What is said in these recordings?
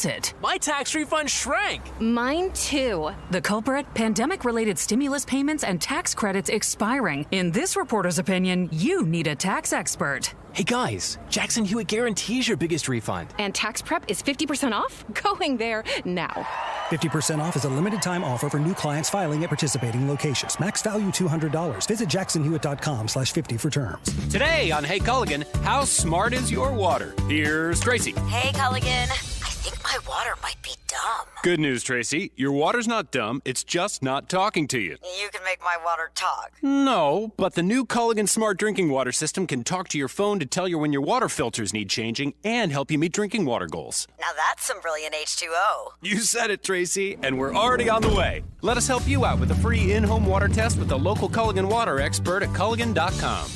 it. My tax refund shrank. Mine too. The culprit? Pandemic-related stimulus payments and tax credits expiring. In this reporter's opinion, you need a tax expert. Hey guys, Jackson Hewitt guarantees your biggest refund. And tax prep is 50% off? Going there now. 50% off is a limited-time offer for new clients filing at participating locations. Max value $200. Visit jacksonhewitt.com/50 for terms. Today on Hey Culligan, how smart is your water? Here's Tracy. Hey Culligan, I think my water might be dumb. Good news, Tracy. Your water's not dumb. It's just not talking to you. You can make my water talk. No, but the new Culligan Smart Drinking Water System can talk to your phone to tell you when your water filters need changing and help you meet drinking water goals. Now that's some brilliant H2O. You said it, Tracy, and we're already on the way. Let us help you out with a free in-home water test with the local Culligan water expert at Culligan.com.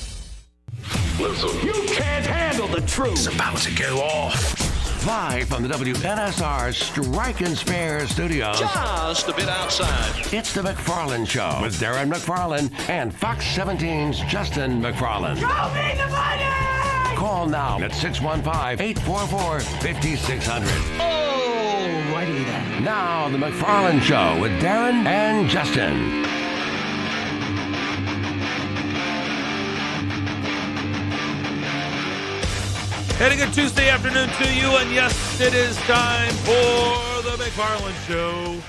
Listen, you can't handle the truth. It's about to go off. Live from the WNSR Strike and Spare Studios. Just a bit outside. It's the McFarland Show with Darren McFarland and Fox 17's Justin McFarland. Show me the money! Call now at 615-844-5600. Oh, righty then. Now, the McFarland Show with Darren and Justin. And a good Tuesday afternoon to you, and yes, it is time for the McFarland Show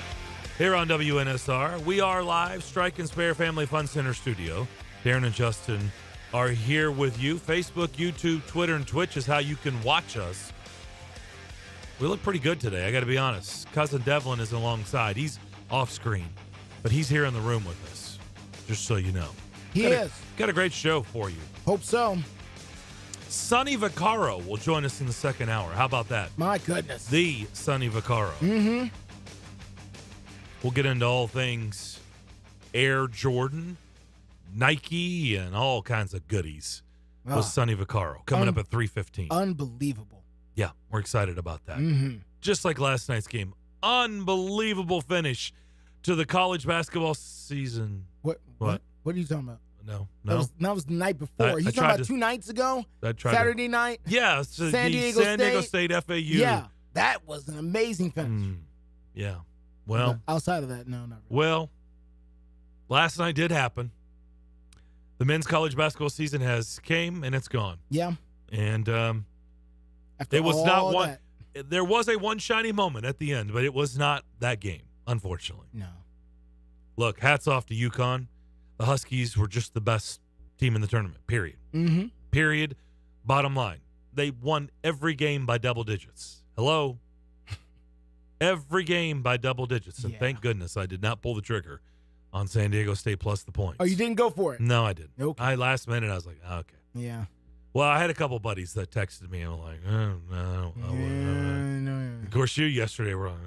here on WNSR. We are live, Strike and Spare Family Fun Center studio. Darren and Justin are here with you. Facebook, YouTube, Twitter, and Twitch is how you can watch us. We look pretty good today, I got to be honest. Cousin Devlin is alongside. He's off screen, but he's here in the room with us, just so you know. He is. Got a great show for you. Hope so. Sonny Vaccaro will join us in the second hour. How about that? My goodness. The Sonny Vaccaro. Mm-hmm. We'll get into all things Air Jordan, Nike, and all kinds of goodies with Sonny Vaccaro coming up at 3:15. Unbelievable. Yeah, we're excited about that. Mm-hmm. Just like last night's game. Unbelievable finish to the college basketball season. What are you talking about? No. That was the night before. You talking about 2 nights ago? Saturday night? Yeah. San Diego State FAU. Yeah. That was an amazing finish. Yeah. Well. Outside of that, no, not really. Well, last night did happen. The men's college basketball season has came and it's gone. Yeah. And After it was not one. That. There was a one shiny moment at the end, but it was not that game, unfortunately. No. Look, hats off to UConn. The Huskies were just the best team in the tournament, period. Mm-hmm. Period. Bottom line, they won every game by double digits. Hello? Every game by double digits. And thank goodness I did not pull the trigger on San Diego State plus the points. Oh, you didn't go for it? No, I didn't. Okay. Last minute, I was like, okay. Yeah. Well, I had a couple buddies that texted me. I'm like, oh, no. Of course, you yesterday were like,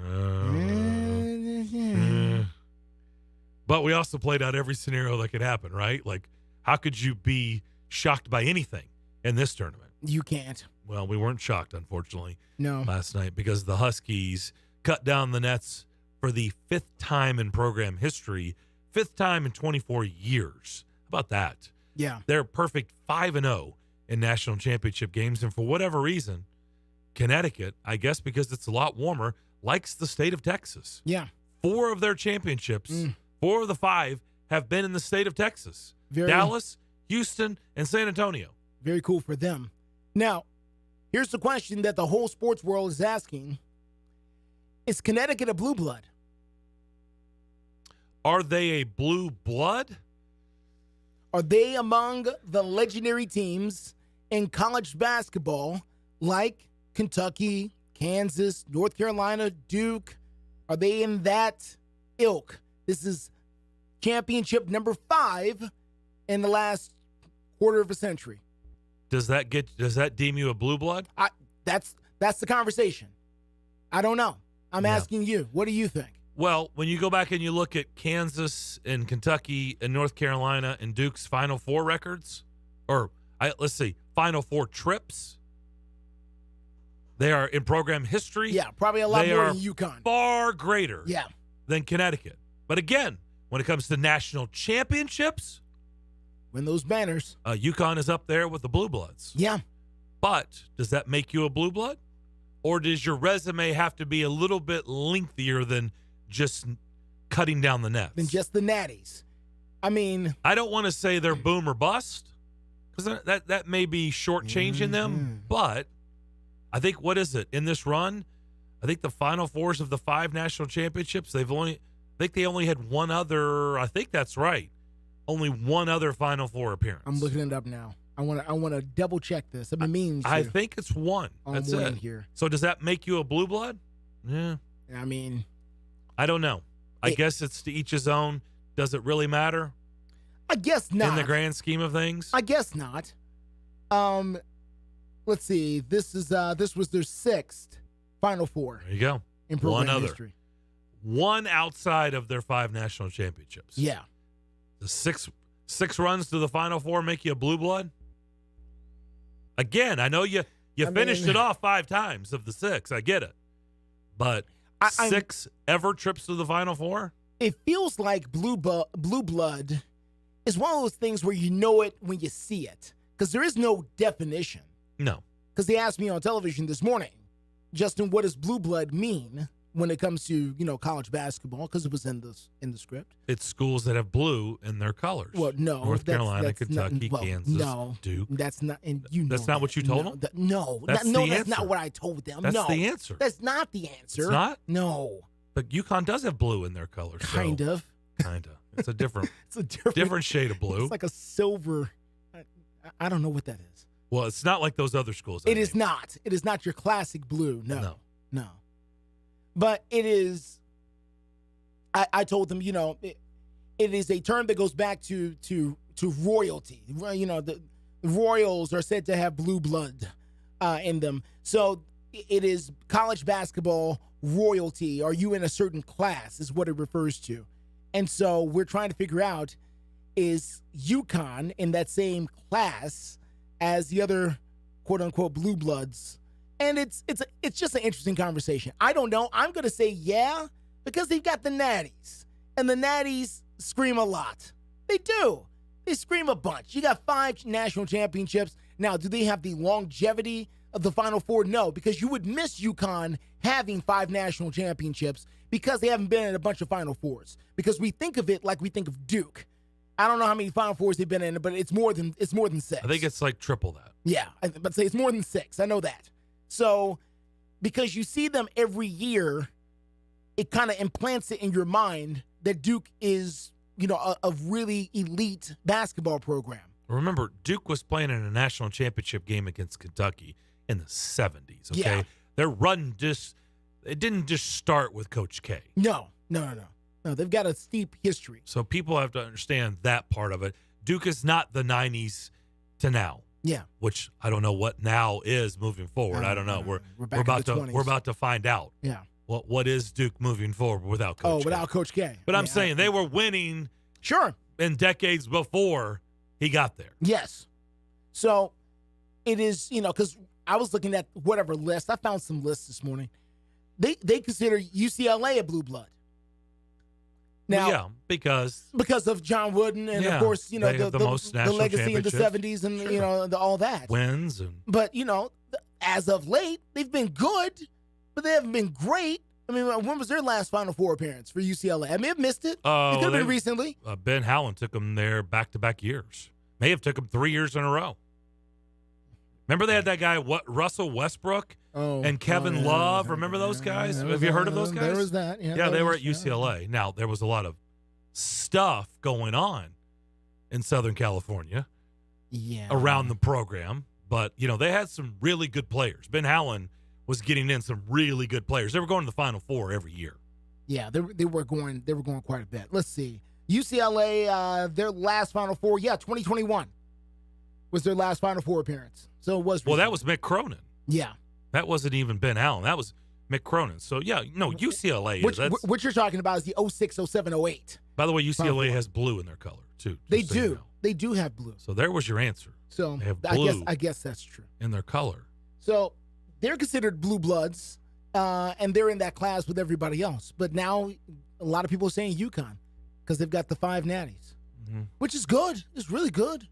But we also played out every scenario that could happen, right? Like, how could you be shocked by anything in this tournament? You can't. Well, we weren't shocked, unfortunately, last night because the Huskies cut down the nets for the 5th time in program history, 5th time in 24 years. How about that? Yeah. They're perfect 5-0 in national championship games, and for whatever reason, Connecticut, I guess because it's a lot warmer, likes the state of Texas. Yeah. 4 of their championships, 4 of the 5 have been in the state of Texas. Dallas, Houston, and San Antonio. Very cool for them. Now, here's the question that the whole sports world is asking. Is Connecticut a blue blood? Are they a blue blood? Are they among the legendary teams in college basketball like Kentucky, Kansas, North Carolina, Duke? Are they in that ilk? This is championship number 5 in the last quarter of a century. Does that deem you a blue blood? That's the conversation. I don't know. I'm asking you. What do you think? Well, when you go back and you look at Kansas and Kentucky and North Carolina and Duke's Final Four records, let's see, Final Four trips, they are in program history. Yeah, probably a lot more than UConn. Far greater Yeah. than Connecticut. But again, when it comes to national championships, Win those banners. UConn is up there with the Blue Bloods. Yeah. But does that make you a blue blood? or does your resume have to be a little bit lengthier than just cutting down the nets? Than just the natties. I mean, I don't want to say they're boom or bust because that may be shortchanging them, but I think, what is it in this run? I think the Final Fours of the 5 national championships, they only had one other. I think that's right. Only one other Final Four appearance. I'm looking it up now. I want to double check this. I've been meaning to. I think it's one. That's it. Here. So does that make you a blue blood? Yeah. I mean, I don't know. I guess it's to each his own. Does it really matter? I guess not. In the grand scheme of things? I guess not. Let's see. This was their 6th Final Four. There you go. In program one other. history. One outside of their 5 national championships. Yeah. The six runs to the Final Four make you a blue blood? Again, I know you finished it off 5 times of the 6. I get it. But 6 ever trips to the Final Four? It feels like blue blood is one of those things where you know it when you see it. Because there is no definition. No. Because they asked me on television this morning, Justin, what does blue blood mean when it comes to, college basketball? Because it was in the script. It's schools that have blue in their colors. Well, no. North Carolina, that's Kentucky, Kansas, Duke. That's not. And that's not what you told them? That's not what I told them. That's the answer. That's not the answer. It's not? No. But UConn does have blue in their colors. Kind of. It's a different, different shade of blue. It's like a silver. I don't know what that is. Well, it's not like those other schools. It is not. It is not your classic blue. No. But it is. I told them, it is a term that goes back to royalty. The royals are said to have blue blood in them. So it is college basketball royalty. Are you in a certain class is what it refers to. And so we're trying to figure out, is UConn in that same class as the other quote unquote blue bloods? And it's just an interesting conversation. I don't know. I'm going to say yeah, because they've got the natties. And the natties scream a lot. They do. They scream a bunch. You got 5 national championships. Now, do they have the longevity of the Final Four? No, because you would miss UConn having 5 national championships because they haven't been in a bunch of Final Fours. Because we think of it like we think of Duke. I don't know how many Final Fours they've been in, but it's more than 6. I think it's like triple that. Yeah, but say it's more than 6. I know that. So, because you see them every year, it kind of implants it in your mind that Duke is, a really elite basketball program. Remember, Duke was playing in a national championship game against Kentucky in the 70s, okay? Yeah. Their run it didn't just start with Coach K. No, they've got a steep history. So people have to understand that part of it. Duke is not the 90s to now. Yeah. Which I don't know what now is moving forward. I don't know. We're about to find out. Yeah. What is Duke moving forward without Coach K? Without Coach K. But I'm saying they were winning in decades before he got there. Yes. So it is, because I was looking at whatever list. I found some lists this morning. They consider UCLA a blue blood. Now, because of John Wooden and of course, the legacy in the 70s and all that wins but as of late they've been good, but they haven't been great. I mean, when was their last Final Four appearance for UCLA? I may have missed it. It could have been recently. Ben Howland took them there back-to-back years. May have took them 3 years in a row. Remember they had that guy, Russell Westbrook and Kevin Love. Remember those guys? Have you heard of those guys? There was that. Yeah, they were at UCLA. Now, there was a lot of stuff going on in Southern California around the program. But, they had some really good players. Ben Howland was getting in some really good players. They were going to the Final Four every year. Yeah, they were going quite a bit. Let's see. UCLA, their last Final Four, 2021 was their last Final Four appearance. So it was recently. Well, that was Mick Cronin. Yeah. That wasn't even Ben Allen. That was Mick Cronin. So, UCLA is. What you're talking about is the 06, 07, 08. By the way, UCLA has blue in their color, too. They do. They do have blue. So there was your answer. So they have blue I guess that's true. In their color. So they're considered blue bloods, and they're in that class with everybody else. But now a lot of people are saying UConn because they've got the 5 natties, which is good. It's really good.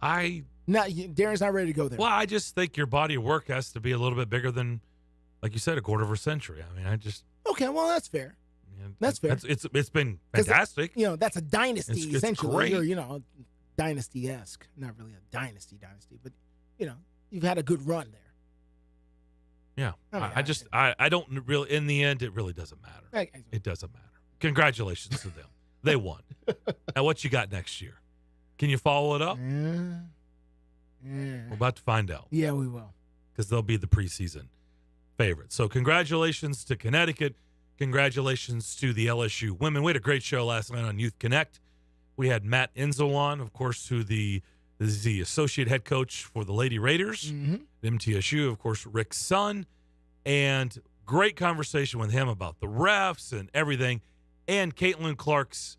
Darren's not ready to go there. Well, I just think your body of work has to be a little bit bigger than like you said, a quarter of a century. I mean, Okay, well, that's fair. That's fair. It's been fantastic. That's a dynasty, It's essentially. great. Or, dynasty-esque. Not really a dynasty, but, you've had a good run there. Yeah. I mean, I don't really, in the end, it really doesn't matter. It doesn't matter. Congratulations to them. They won. Now, what you got next year? Can you follow it up? We're about to find out. Yeah, we will. Because they'll be the preseason favorites. So congratulations to Connecticut. Congratulations to the LSU women. We had a great show last night on Youth Connect. We had Matt Enzo on, of course, who is the associate head coach for the Lady Raiders, MTSU, of course, Rick's son. And great conversation with him about the refs and everything. And Caitlin Clark's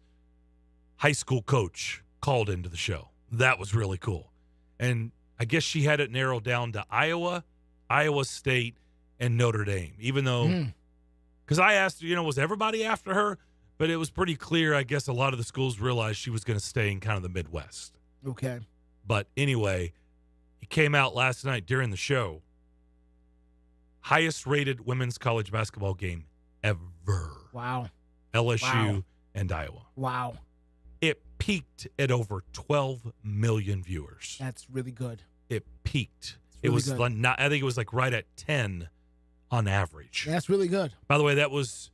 high school coach called into the show. That was really cool. And I guess she had it narrowed down to Iowa, Iowa State, and Notre Dame, even though because I asked her, was everybody after her? But it was pretty clear, I guess a lot of the schools realized she was going to stay in kind of the Midwest. Okay. But anyway, it came out last night during the show. Highest rated women's college basketball game ever. Wow. LSU and Iowa. Wow. It peaked at over 12 million viewers. That's really good. It peaked. Really it was good. I think it was like right at 10 on average. That's really good. By the way, that was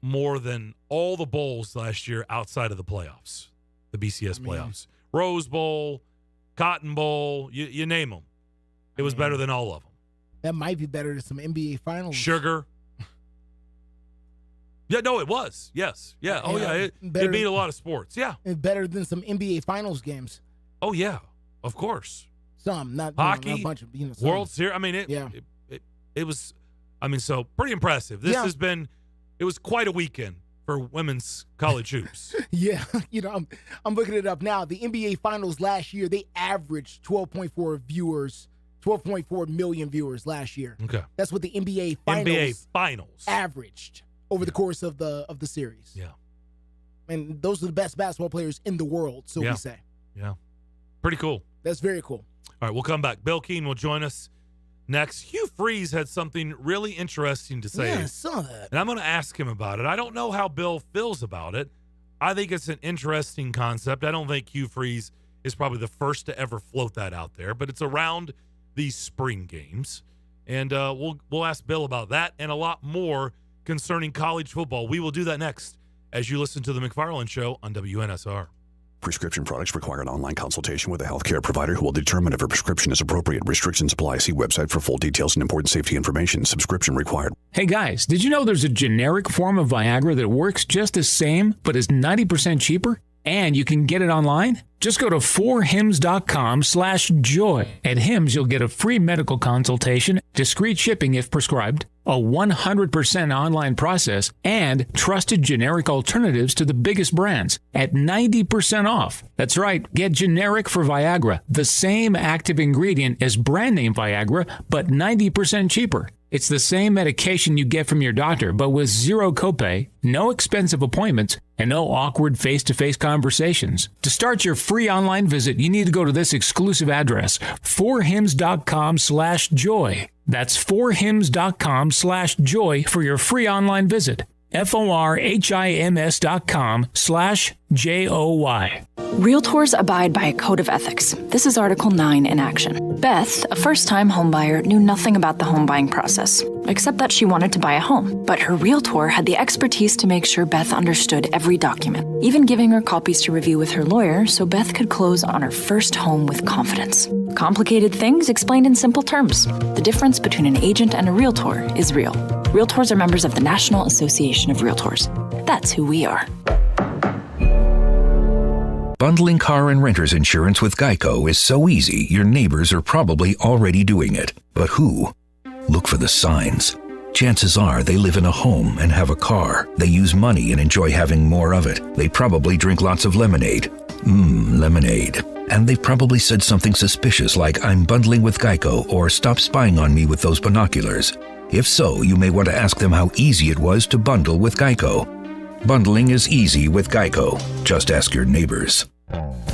more than all the bowls last year outside of the playoffs, the BCS playoffs. Rose Bowl, Cotton Bowl, you name them. It was better than all of them. That might be better than some NBA Finals. Sugar. Yeah, no, it was. Yes. Yeah. Oh, yeah. It beat a lot of sports. Yeah. It's better than some NBA Finals games. Oh, yeah. Of course. Some, not hockey, not a bunch of, some. World Series. I mean, it was, so pretty impressive. This has been, it was quite a weekend for women's college hoops. Yeah. I'm looking it up now. The NBA Finals last year, they averaged 12.4 million viewers last year. Okay. That's what the NBA Finals averaged over the course of the series. Yeah. And those are the best basketball players in the world, so we say. Yeah. Pretty cool. That's very cool. All right, we'll come back. Bill Keane will join us next. Hugh Freeze had something really interesting to say. Yeah, I saw that. And I'm going to ask him about it. I don't know how Bill feels about it. I think it's an interesting concept. I don't think Hugh Freeze is probably the first to ever float that out there, but it's around these spring games. And we'll ask Bill about that and a lot more concerning college football. We will do that next as you listen to the McFarland Show on WNSR. Prescription products require an online consultation with a healthcare provider who will determine if a prescription is appropriate. Restrictions apply. See website for full details and important safety information. Subscription required. Hey guys, did you know there's a generic form of Viagra that works just the same but is 90% cheaper? And you can get it online? Just go to 4hims.com/joy. At Hims, you'll get a free medical consultation, discreet shipping if prescribed, a 100% online process, and trusted generic alternatives to the biggest brands at 90% off. That's right, get generic for Viagra, the same active ingredient as brand name Viagra, but 90% cheaper. It's the same medication you get from your doctor, but with zero copay, no expensive appointments, and no awkward face-to-face conversations. To start your free online visit, you need to go to this exclusive address, 4hims.com/joy. That's 4hims.com/joy for your free online visit. FORHIMS.com/JOY. Realtors abide by a code of ethics. This is Article 9 in action. Beth, a first-time homebuyer, knew nothing about the home buying process, except that she wanted to buy a home. But her realtor had the expertise to make sure Beth understood every document, even giving her copies to review with her lawyer so Beth could close on her first home with confidence. Complicated things explained in simple terms. The difference between an agent and a realtor is real. Realtors are members of the National Association of Realtors. That's who we are. Bundling car and renter's insurance with Geico is so easy, your neighbors are probably already doing it. But who? Look for the signs. Chances are they live in a home and have a car. They use money and enjoy having more of it. They probably drink lots of lemonade. Lemonade. And they've probably said something suspicious like, "I'm bundling with Geico," or "Stop spying on me with those binoculars." If so, you may want to ask them how easy it was to bundle with Geico. Bundling is easy with Geico. Just ask your neighbors.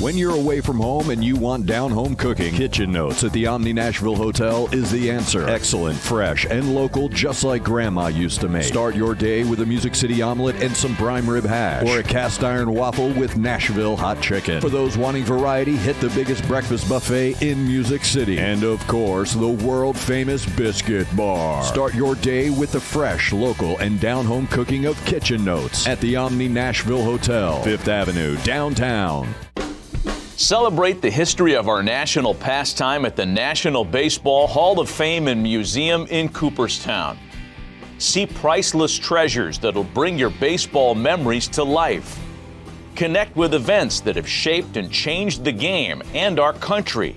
When you're away from home and you want down-home cooking, Kitchen Notes at the Omni Nashville Hotel is the answer. Excellent, fresh, and local, just like Grandma used to make. Start your day with a Music City omelet and some prime rib hash, or a cast-iron waffle with Nashville hot chicken. For those wanting variety, hit the biggest breakfast buffet in Music City. And, of course, the world-famous Biscuit Bar. Start your day with the fresh, local, and down-home cooking of Kitchen Notes at the Omni Nashville Hotel, 5th Avenue, downtown. Celebrate the history of our national pastime at the National Baseball Hall of Fame and Museum in Cooperstown. See priceless treasures that'll bring your baseball memories to life. Connect with events that have shaped and changed the game and our country.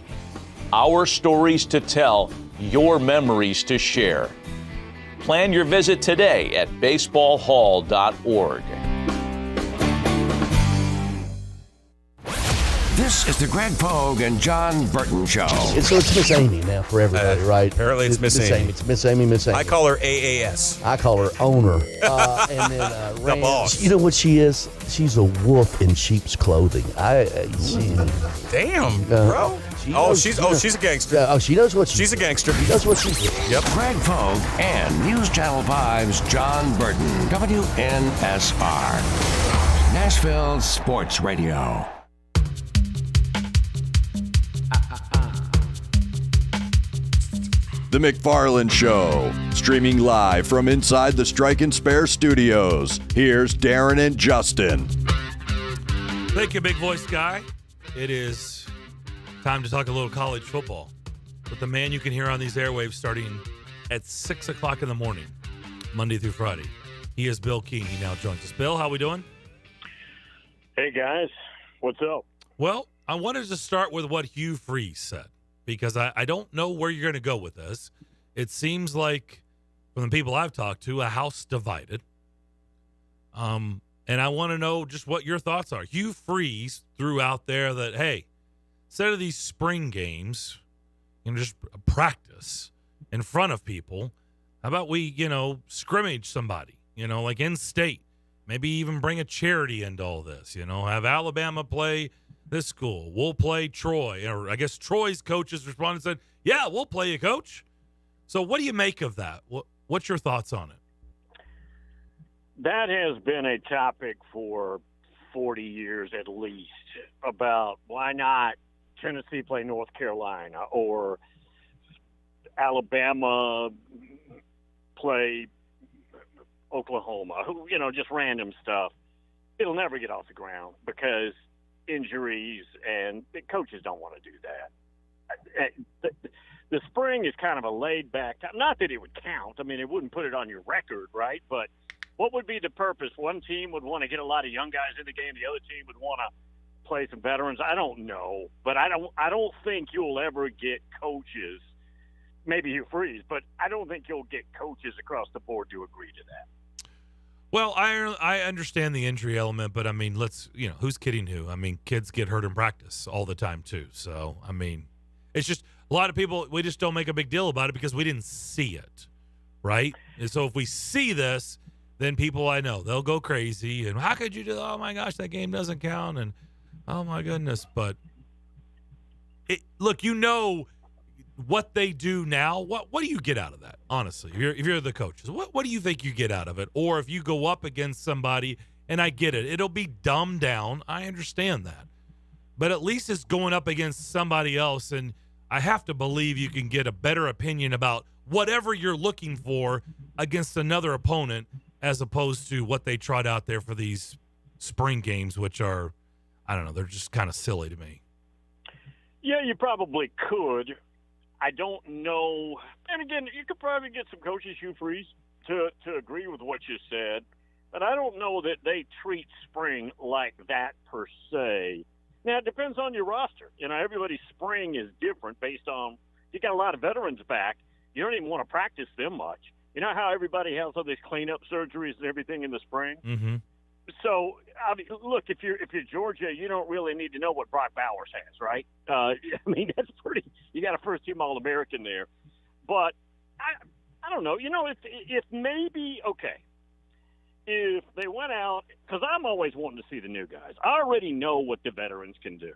Our stories to tell, your memories to share. Plan your visit today at baseballhall.org. This is the Greg Pogue and John Burton Show. It's Miss Amy now for everybody, right? Apparently it's Miss Amy. It's Miss Amy, Miss Amy. I call her AAS. I call her owner. And then the boss. You know what she is? She's a wolf in sheep's clothing. Damn, bro. She's a gangster. She knows what she's a gangster. She knows what she's doing. Yep. Greg Pogue and News Channel 5's John Burton, WNSR. Nashville Sports Radio. The McFarland Show, streaming live from inside the Strike and Spare studios. Here's Darren and Justin. Thank you, big voice guy. It is time to talk a little college football with the man you can hear on these airwaves starting at 6 o'clock in the morning, Monday through Friday. He is Bill King. He now joins us. Bill, how we doing? Hey, guys. What's up? Well, I wanted to start with what Hugh Freeze said, because I don't know where you're going to go with this. It seems like, from the people I've talked to, a house divided. And I want to know just what your thoughts are. Hugh Freeze threw out there that, hey, instead of these spring games, just practice in front of people, how about we, scrimmage somebody, like in state, maybe even bring a charity into all this, have Alabama play this school. We'll play Troy. Or I guess Troy's coaches responded and said, yeah, we'll play you, coach. So what do you make of that? What's your thoughts on it? That has been a topic for 40 years at least, about why not Tennessee play North Carolina or Alabama play Oklahoma, just random stuff. It'll never get off the ground because injuries, and the coaches don't want to do that. The spring is kind of a laid-back time. Not that it would count. I mean, it wouldn't put it on your record, right? But what would be the purpose? One team would want to get a lot of young guys in the game. The other team would want to play some veterans. I don't know. But I don't think you'll ever get coaches, maybe Hugh Freeze, but I don't think you'll get coaches across the board to agree to that. Well, I understand the injury element, but, I mean, who's kidding who? I mean, kids get hurt in practice all the time, too. So, I mean, it's just a lot of people, we just don't make a big deal about it because we didn't see it, right? And so if we see this, then people I know, they'll go crazy. And how could you do, oh, my gosh, that game doesn't count. And, oh, my goodness. But, look, what they do now, what do you get out of that, honestly? If you're the coaches, what do you think you get out of it? Or if you go up against somebody, and I get it, it'll be dumbed down. I understand that. But at least it's going up against somebody else, and I have to believe you can get a better opinion about whatever you're looking for against another opponent as opposed to what they trot out there for these spring games, which are, I don't know, they're just kind of silly to me. Yeah, you probably could. I don't know. And again, you could probably get some coaches, Hugh Freeze, to agree with what you said. But I don't know that they treat spring like that per se. Now, it depends on your roster. Everybody's spring is different based on, you got a lot of veterans back. You don't even want to practice them much. You know how everybody has all these cleanup surgeries and everything in the spring? Mm-hmm. So, I mean, look, if you're Georgia, you don't really need to know what Brock Bowers has, right? I mean, that's pretty. You got a first-team All-American there, but I don't know. If maybe okay, if they went out, because I'm always wanting to see the new guys. I already know what the veterans can do.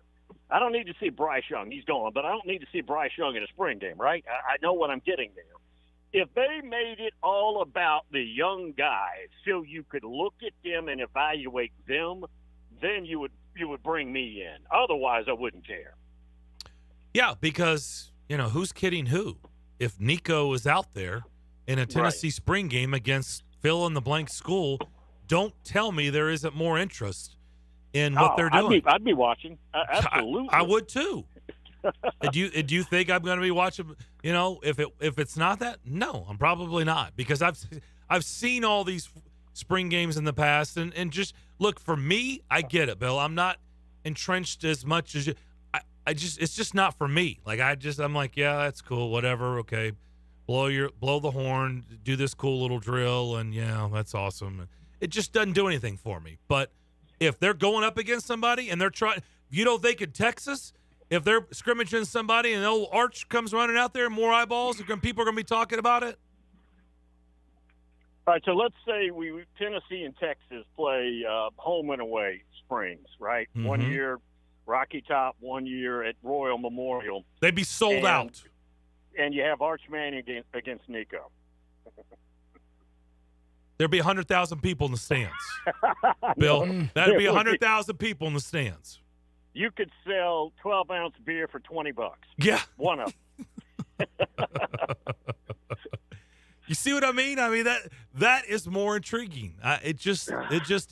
I don't need to see Bryce Young. He's gone, but I don't need to see Bryce Young in a spring game, right? I know what I'm getting there. If they made it all about the young guys so you could look at them and evaluate them, then you would bring me in. Otherwise, I wouldn't care. Yeah, because, who's kidding who? If Nico is out there in a Tennessee spring game against fill-in-the-blank school, don't tell me there isn't more interest in what they're doing. I'd be watching. Absolutely. I would too. Do you think I'm going to be watching? If it's not that, no, I'm probably not, because I've seen all these spring games in the past, and just look, for me, I get it, Bill. I'm not entrenched as much as you. It's just not for me. Like I'm like, yeah, that's cool, whatever, okay, blow the horn, do this cool little drill, and yeah, that's awesome. It just doesn't do anything for me. But if they're going up against somebody and they're trying, they could Texas. If they're scrimmaging somebody and old Arch comes running out there, more eyeballs, people are going to be talking about it? All right, so let's say Tennessee and Texas play home and away springs, right? Mm-hmm. 1 year Rocky Top, 1 year at Royal Memorial. They'd be sold out. And you have Arch Manning against Nico. There'd be 100,000 people in the stands. Bill, that'd be 100,000 people in the stands. You could sell 12-ounce beer for $20. Yeah. One of them. You see what I mean? I mean, that is more intriguing. It just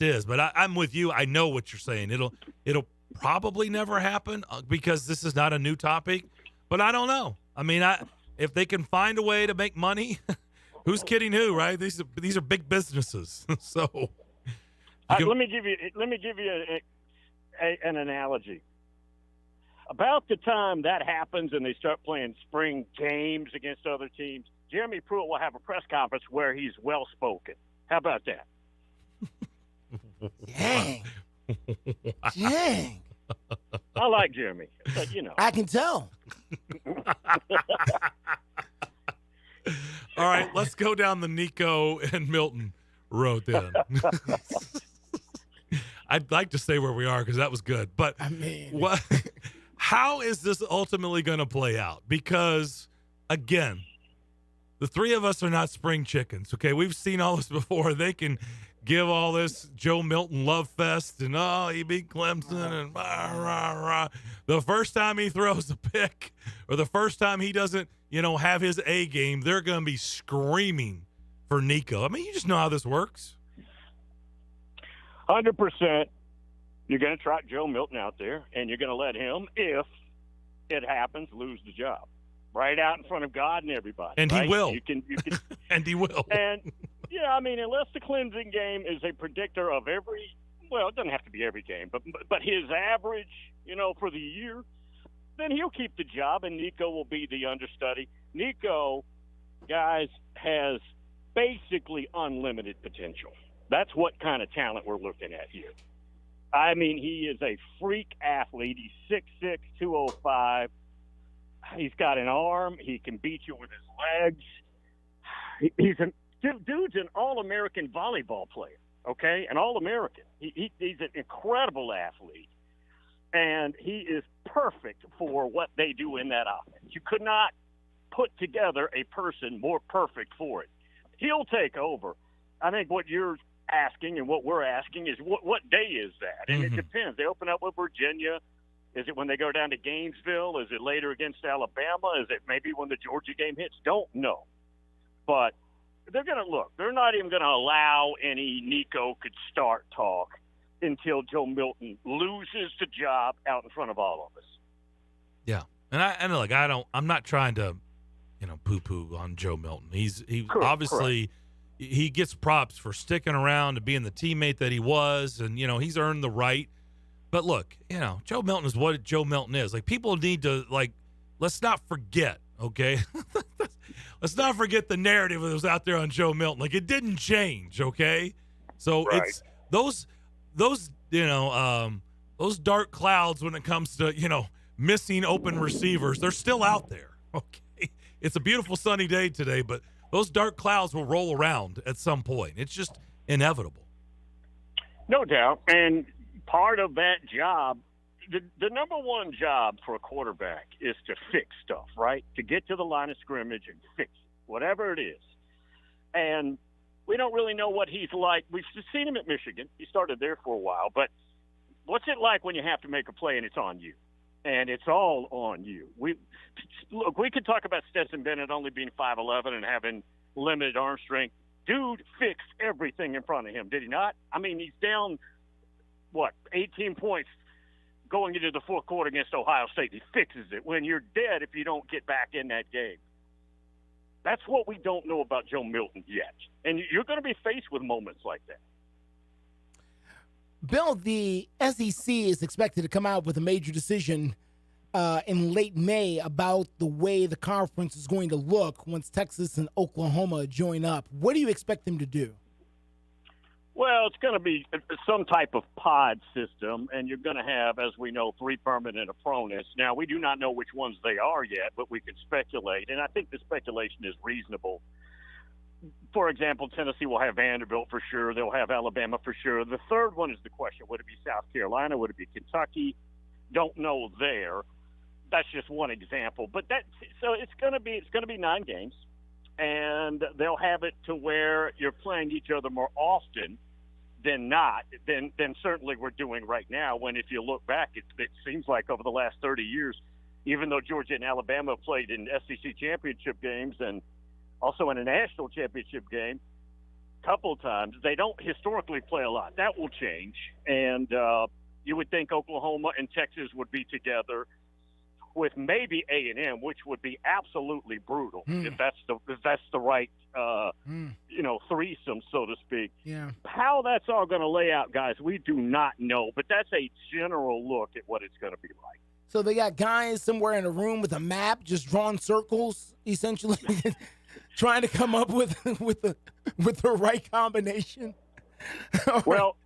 is. But I'm with you. I know what you're saying. It'll probably never happen because this is not a new topic. But I don't know. I mean, if they can find a way to make money, who's kidding who, right? These are big businesses. So let me give you an analogy. About the time that happens and they start playing spring games against other teams, Jeremy Pruitt will have a press conference where he's well-spoken. How about that? Dang. Dang. I like Jeremy, but I can tell. All right, let's go down the Nico and Milton road then. I'd like to stay where we are because that was good. But how is this ultimately going to play out? Because, again, the three of us are not spring chickens, okay? We've seen all this before. They can give all this Joe Milton love fest and, he beat Clemson and rah, rah, rah. The first time he throws a pick or the first time he doesn't, have his A game, they're going to be screaming for Nico. I mean, you just know how this works. 100%. You're going to trot Joe Milton out there, and you're going to let him, if it happens, lose the job. Right out in front of God and everybody. And right? he will. You can, and he will. And, yeah, I mean, unless the Clemson game is a predictor of it doesn't have to be every game, but his average, for the year, then he'll keep the job, and Nico will be the understudy. Nico, guys, has basically unlimited potential. That's what kind of talent we're looking at here. I mean, he is a freak athlete. He's 6'6", 205. He's got an arm. He can beat you with his legs. Dude's an All-American volleyball player, okay? An All-American. He's an incredible athlete. And he is perfect for what they do in that offense. You could not put together a person more perfect for it. He'll take over. I think what you're asking and what we're asking is what day is that? And it depends. They open up with Virginia. Is it when they go down to Gainesville? Is it later against Alabama? Is it maybe when the Georgia game hits? Don't know. But they're going to look. They're not even going to allow any Nico could start talk until Joe Milton loses the job out in front of all of us. Yeah. I'm not trying to, poo-poo on Joe Milton. He obviously he gets props for sticking around and being the teammate that he was, and he's earned the right. But look, Joe Milton is what Joe Milton is. Like, people need to, let's not forget, okay? Let's not forget the narrative that was out there on Joe Milton. Like, it didn't change, okay? So it's those dark clouds when it comes to, missing open receivers, they're still out there, okay? It's a beautiful sunny day today, but those dark clouds will roll around at some point. It's just inevitable. No doubt. And part of that job, the number one job for a quarterback is to fix stuff, right? To get to the line of scrimmage and fix it, whatever it is. And we don't really know what he's like. We've seen him at Michigan. He started there for a while. But what's it like when you have to make a play and it's on you? And it's all on you. We could talk about Stetson Bennett only being 5'11" and having limited arm strength. Dude fixed everything in front of him, did he not? I mean, he's down, 18 points going into the fourth quarter against Ohio State. He fixes it when you're dead if you don't get back in that game. That's what we don't know about Joe Milton yet. And you're going to be faced with moments like that. Bill, the SEC is expected to come out with a major decision in late May about the way the conference is going to look once Texas and Oklahoma join up. What do you expect them to do? Well, it's going to be some type of pod system, and you're going to have, as we know, 3 permanent opponents. Now, we do not know which ones they are yet, but we can speculate, and I think the speculation is reasonable. For example, Tennessee will have Vanderbilt for sure. They'll have Alabama for sure. The third one is the question. Would it be South Carolina? Would it be Kentucky? Don't know there. That's just one example. But so it's going to be 9 games, and they'll have it to where you're playing each other more often than certainly we're doing right now. When if you look back, it seems like over the last 30 years, even though Georgia and Alabama played in SEC championship games and also in a national championship game a couple of times, they don't historically play a lot. That will change. And you would think Oklahoma and Texas would be together with maybe A&M, which would be absolutely brutal if that's the right threesome, so to speak. Yeah. How that's all going to lay out, guys, we do not know, but that's a general look at what it's going to be like. So they got guys somewhere in a room with a map, just drawing circles, essentially, trying to come up with the right combination. Well,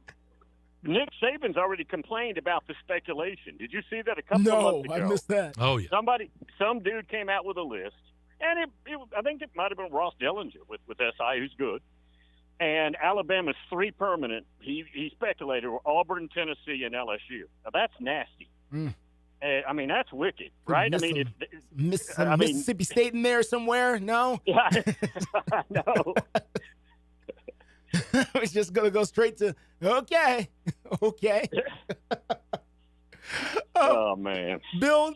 Nick Saban's already complained about the speculation. Did you see that a couple of months ago? No, I missed that. Oh, yeah. Some dude came out with a list, and I think it might have been Ross Dellinger with SI, who's good. And Alabama's 3 permanent, he speculated, were Auburn, Tennessee, and LSU. Now, that's nasty. I mean, that's wicked, right? Mississippi State in there somewhere? No? Yeah, no. I was just going to go straight to, okay. Oh, man. Bill,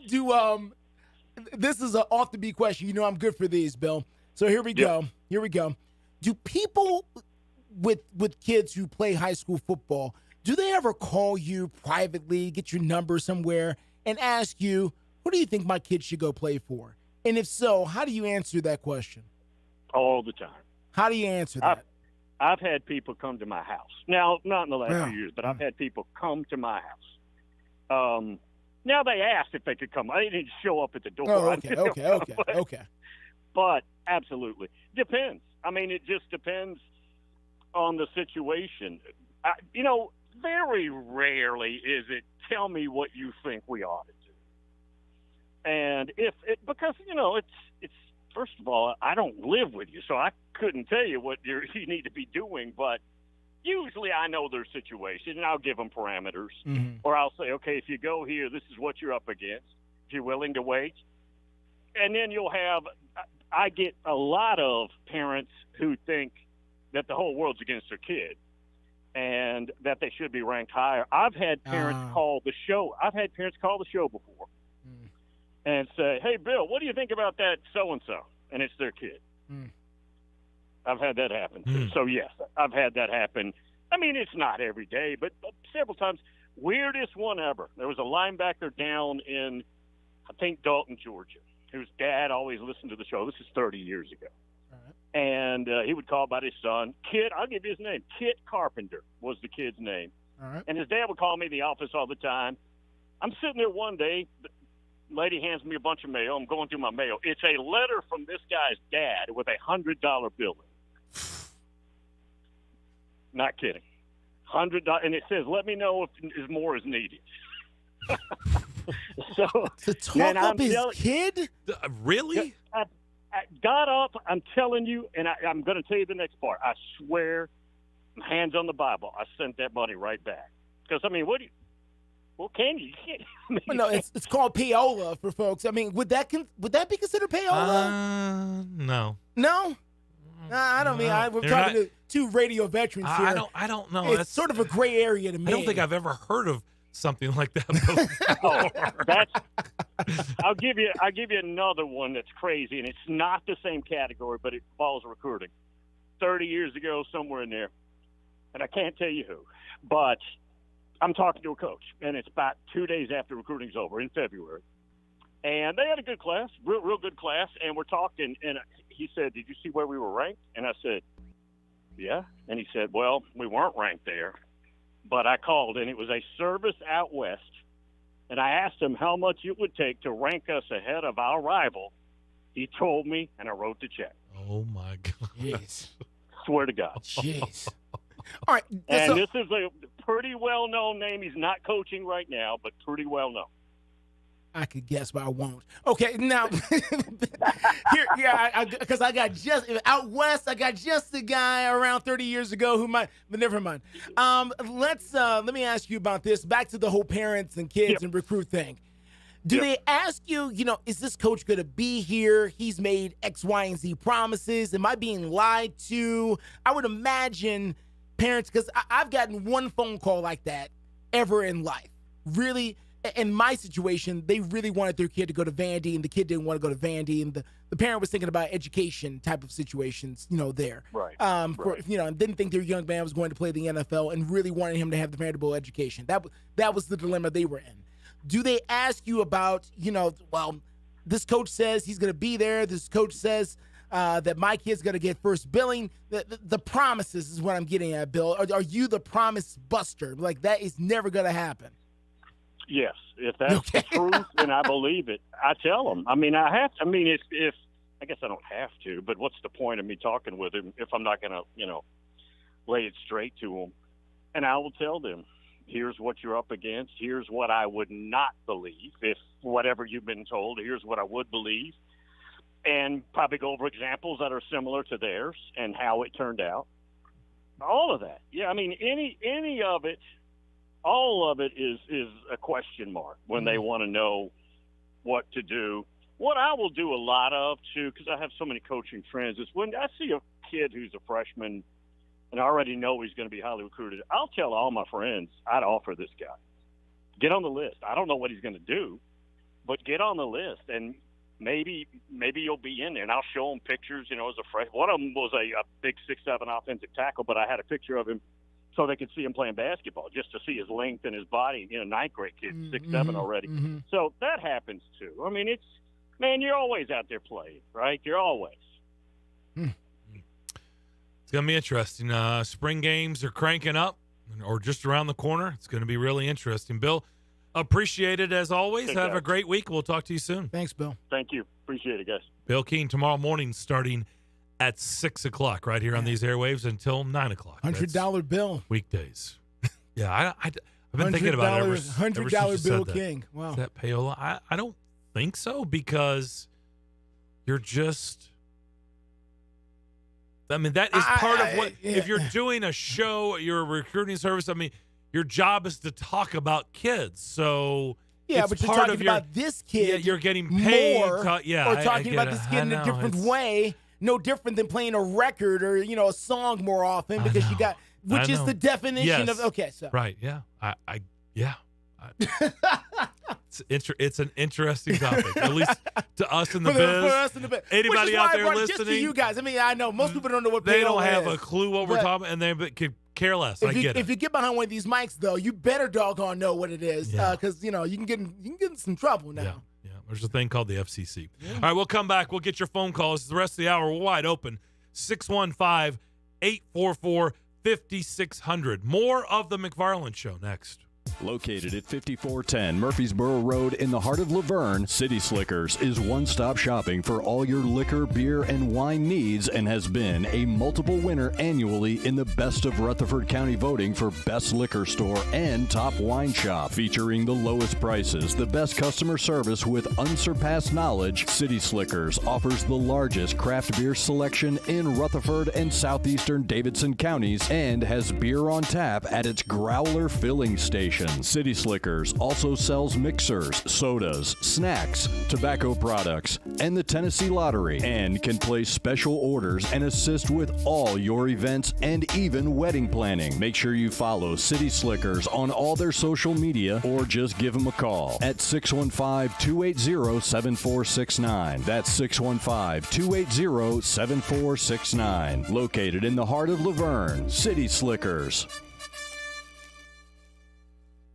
this is an off-the-beat question. You know I'm good for these, Bill. So here we go. Do people with kids who play high school football, do they ever call you privately, get your number somewhere, and ask you, who do you think my kid should go play for? And if so, how do you answer that question? All the time. How do you answer that? I've had people come to my house. Now, not in the last few years, but I've had people come to my house. Now, they asked if they could come. I didn't show up at the door. Oh, okay. But absolutely. Depends. I mean, it just depends on the situation. Very rarely is it, tell me what you think we ought to do. And because it's first of all, I don't live with you, so I couldn't tell you what you need to be doing, but usually I know their situation, and I'll give them parameters. Or I'll say, okay, if you go here, this is what you're up against, if you're willing to wait. And then I get a lot of parents who think that the whole world's against their kid and that they should be ranked higher. I've had parents call the show. I've had parents call the show before and say, hey, Bill, what do you think about that so-and-so? And it's their kid. I've had that happen too. So, yes, I've had that happen. I mean, it's not every day, but several times. Weirdest one ever. There was a linebacker down in, I think, Dalton, Georgia, whose dad always listened to the show. This is 30 years ago. And he would call about his son. Kit, I'll give you his name. Kit Carpenter was the kid's name. And his dad would call me in the office all the time. I'm sitting there one day. The lady hands me a bunch of mail. I'm going through my mail. It's a letter from this guy's dad with $100 bill in it. Not kidding. $100, and it says, let me know if more is needed. So to talk up his kid? Really? I got up, I'm telling you, and I'm going to tell you the next part. I swear hands on the Bible, I sent that money right back. Because, I mean, what do you – well, can you? You can't. I mean, no, it's called payola for folks. I mean, would that be considered payola? No. No? I don't mean we're talking to two radio veterans here. I don't know. It's sort of a gray area to me. I don't think I've ever heard of something like that before. I'll give you another one that's crazy, and it's not the same category, but it involves recruiting. 30 years ago, somewhere in there, and I can't tell you who, but I'm talking to a coach, and it's about 2 days after recruiting's over in February, and they had a good class, real good class, and we're talking, and he said, "Did you see where we were ranked?" And I said, "Yeah," and he said, "Well, we weren't ranked there, but I called, and it was a service out west, and I asked him how much it would take to rank us ahead of our rival. He told me, and I wrote the check." Oh, my God. Jeez. Swear to God. Jeez. All right. And this is a pretty well-known name. He's not coaching right now, but pretty well-known. I could guess, but I won't. Okay, now, because I got just out west, I got just a guy around 30 years ago who might, but never mind. Let me ask you about this. Back to the whole parents and kids and recruit thing. Do they ask you, is this coach going to be here? He's made X, Y, and Z promises. Am I being lied to? I would imagine parents, because I've gotten one phone call like that ever in life. Really, in my situation, they really wanted their kid to go to Vandy, and the kid didn't want to go to Vandy, and the parent was thinking about education type of situations, there. Right. And didn't think their young man was going to play the NFL and really wanted him to have the Vanderbilt education. That was the dilemma they were in. Do they ask you about, this coach says he's going to be there. This coach says that my kid's going to get first billing. The promises is what I'm getting at, Bill. Are you the promise buster? Like, that is never going to happen. Yes. If that's the truth and I believe it, I tell them. I mean, I guess I don't have to, but what's the point of me talking with him if I'm not going to, lay it straight to him? And I will tell them, here's what you're up against. Here's what I would not believe. If whatever you've been told, here's what I would believe. And probably go over examples that are similar to theirs and how it turned out. All of that. Yeah, I mean, any of it, all of it is a question mark when they want to know what to do. What I will do a lot of, too, because I have so many coaching friends, is when I see a kid who's a freshman and I already know he's going to be highly recruited, I'll tell all my friends, I'd offer this guy. Get on the list. I don't know what he's going to do, but get on the list, and maybe you'll be in there. And I'll show them pictures, as a freshman. One of them was a big 6'7" offensive tackle, but I had a picture of him so they could see him playing basketball, just to see his length and his body. Ninth grade kid, 6'7" already. Mm-hmm. So that happens, too. I mean, you're always out there playing, right? You're always. It's going to be interesting. Spring games are cranking up or just around the corner. It's going to be really interesting. Bill, appreciate it as always. Have a great week. We'll talk to you soon. Thanks, Bill. Thank you. Appreciate it, guys. Bill Keene, tomorrow morning starting at 6 o'clock right here on these airwaves until 9 o'clock. $100 bill. Weekdays. Yeah, I've been thinking about it ever $100 bill king. Wow. Is that payola? I don't think so, because you're just... that is part of what, if you're doing a show, you're a recruiting service, your job is to talk about kids. So, yeah, but you're talking about this kid. Yeah, you're getting paid. More, or talking about this kid in a different way. No different than playing a record or, a song more often, because you got, which is the definition of, okay, so. Right, yeah. It's an interesting topic, at least to us in the biz. For us in the biz. Anybody out there listening? Just to you guys. I know most people don't know what they don't have is. a clue what we're talking, and they could care less. I get it. If you get behind one of these mics, though, you better doggone know what it is, because you can get in some trouble now. Yeah. There's a thing called the FCC. Yeah. All right, we'll come back. We'll get your phone calls. The rest of the hour, we're wide open. 615-844-5600. More of the McFarland Show next. Located at 5410 Murfreesboro Road in the heart of Laverne, City Slickers is one-stop shopping for all your liquor, beer, and wine needs and has been a multiple winner annually in the Best of Rutherford County voting for Best Liquor Store and Top Wine Shop. Featuring the lowest prices, the best customer service with unsurpassed knowledge, City Slickers offers the largest craft beer selection in Rutherford and southeastern Davidson counties and has beer on tap at its Growler filling station. City Slickers also sells mixers, sodas, snacks, tobacco products, and the Tennessee Lottery, and can place special orders and assist with all your events and even wedding planning. Make sure you follow City Slickers on all their social media or just give them a call at 615-280-7469. That's 615-280-7469. Located in the heart of Laverne, City Slickers.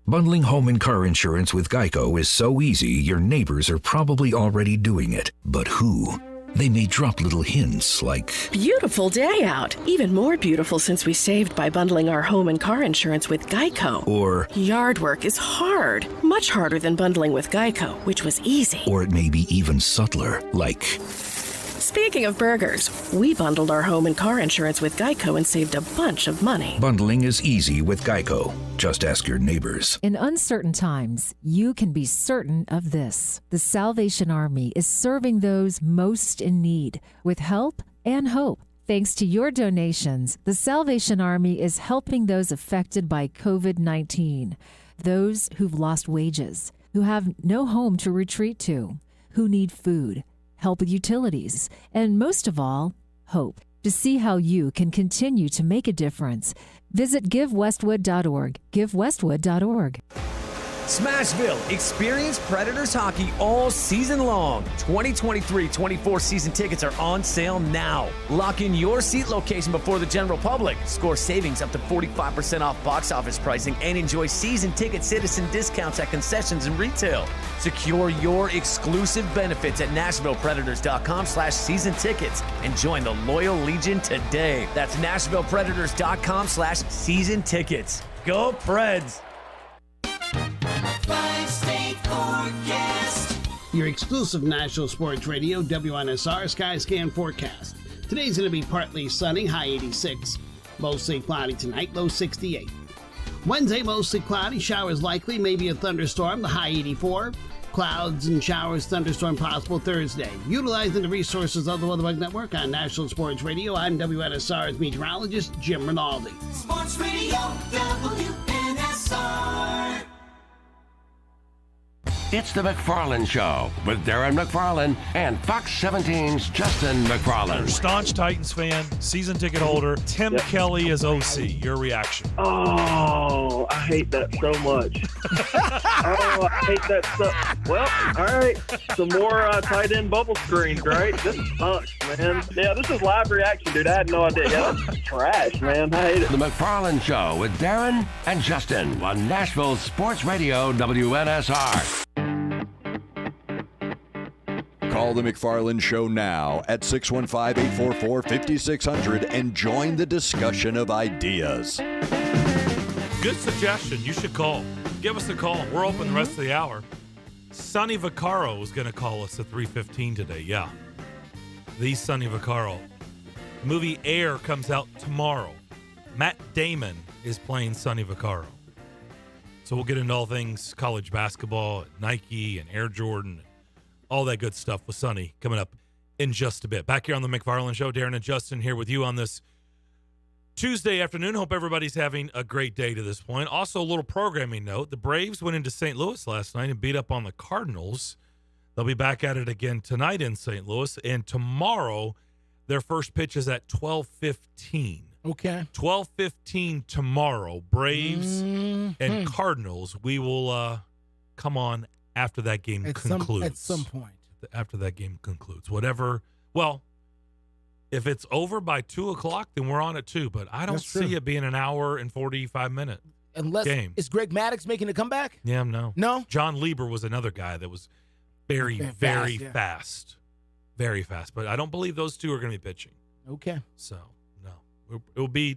Bundling home and car insurance with Geico is so easy, your neighbors are probably already doing it. But who? They may drop little hints like, beautiful day out. Even more beautiful since we saved by bundling our home and car insurance with Geico. Or, yard work is hard. Much harder than bundling with Geico, which was easy. Or it may be even subtler, like, speaking of burgers, we bundled our home and car insurance with Geico and saved a bunch of money. Bundling is easy with Geico. Just ask your neighbors. In uncertain times, you can be certain of this. The Salvation Army is serving those most in need with help and hope. Thanks to your donations, the Salvation Army is helping those affected by COVID-19, those who've lost wages, who have no home to retreat to, who need food, help with utilities, and most of all, hope. To see how you can continue to make a difference, visit GiveWestwood.org. GiveWestwood.org. Smashville, experience Predators hockey all season long. 2023-24 season tickets are on sale now. Lock in your seat location before the general public. Score savings up to 45% off box office pricing and enjoy season ticket citizen discounts at concessions and retail. Secure your exclusive benefits at NashvillePredators.com/season tickets and join the Loyal Legion today. That's NashvillePredators.com/season tickets. Go Preds! Five-state forecast. Your exclusive National Sports Radio, WNSR Skyscan forecast. Today's going to be partly sunny, high 86. Mostly cloudy tonight, low 68. Wednesday, mostly cloudy, showers likely, maybe a thunderstorm, the high 84. Clouds and showers, thunderstorm possible Thursday. Utilizing the resources of the WeatherBug Network on National Sports Radio, I'm WNSR's meteorologist, Jim Rinaldi. Sports Radio, WNSR. It's the McFarland Show with Darren McFarland and Fox 17's Justin McFarland. Staunch Titans fan, season ticket holder, Tim Kelly as OC. Your reaction? Oh, I hate that so much. I hate that so. Well, all right. Some more tight end bubble screens, right? This sucks, man. Yeah, this is live reaction, dude. I had no idea. Yeah, that's trash, man. I hate it. The McFarland Show with Darren and Justin on Nashville Sports Radio, WNSR. Call the McFarland Show now at 615-844-5600 and join the discussion of ideas. Good suggestion. You should call. Give us a call. We're open the rest of the hour. Sonny Vaccaro is going to call us at 3:15 today. Yeah. The Sonny Vaccaro. The movie Air comes out tomorrow. Matt Damon is playing Sonny Vaccaro. So we'll get into all things college basketball, Nike and Air Jordan, all that good stuff with Sonny coming up in just a bit. Back here on the McFarland Show, Darren and Justin here with you on this Tuesday afternoon. Hope everybody's having a great day to this point. Also, a little programming note. The Braves went into St. Louis last night and beat up on the Cardinals. They'll be back at it again tonight in St. Louis. And tomorrow, their first pitch is at 12:15. Okay. 12:15 tomorrow. Braves and Cardinals. We will come on after that game concludes. At some point. After that game concludes. Whatever. Well, if it's over by 2 o'clock, then we're on at 2. But I don't see it being an hour and 45-minute game. Is Greg Maddux making a comeback? Yeah, no. No? John Lieber was another guy that was very fast. Very fast. But I don't believe those two are going to be pitching. Okay. So, no. It'll be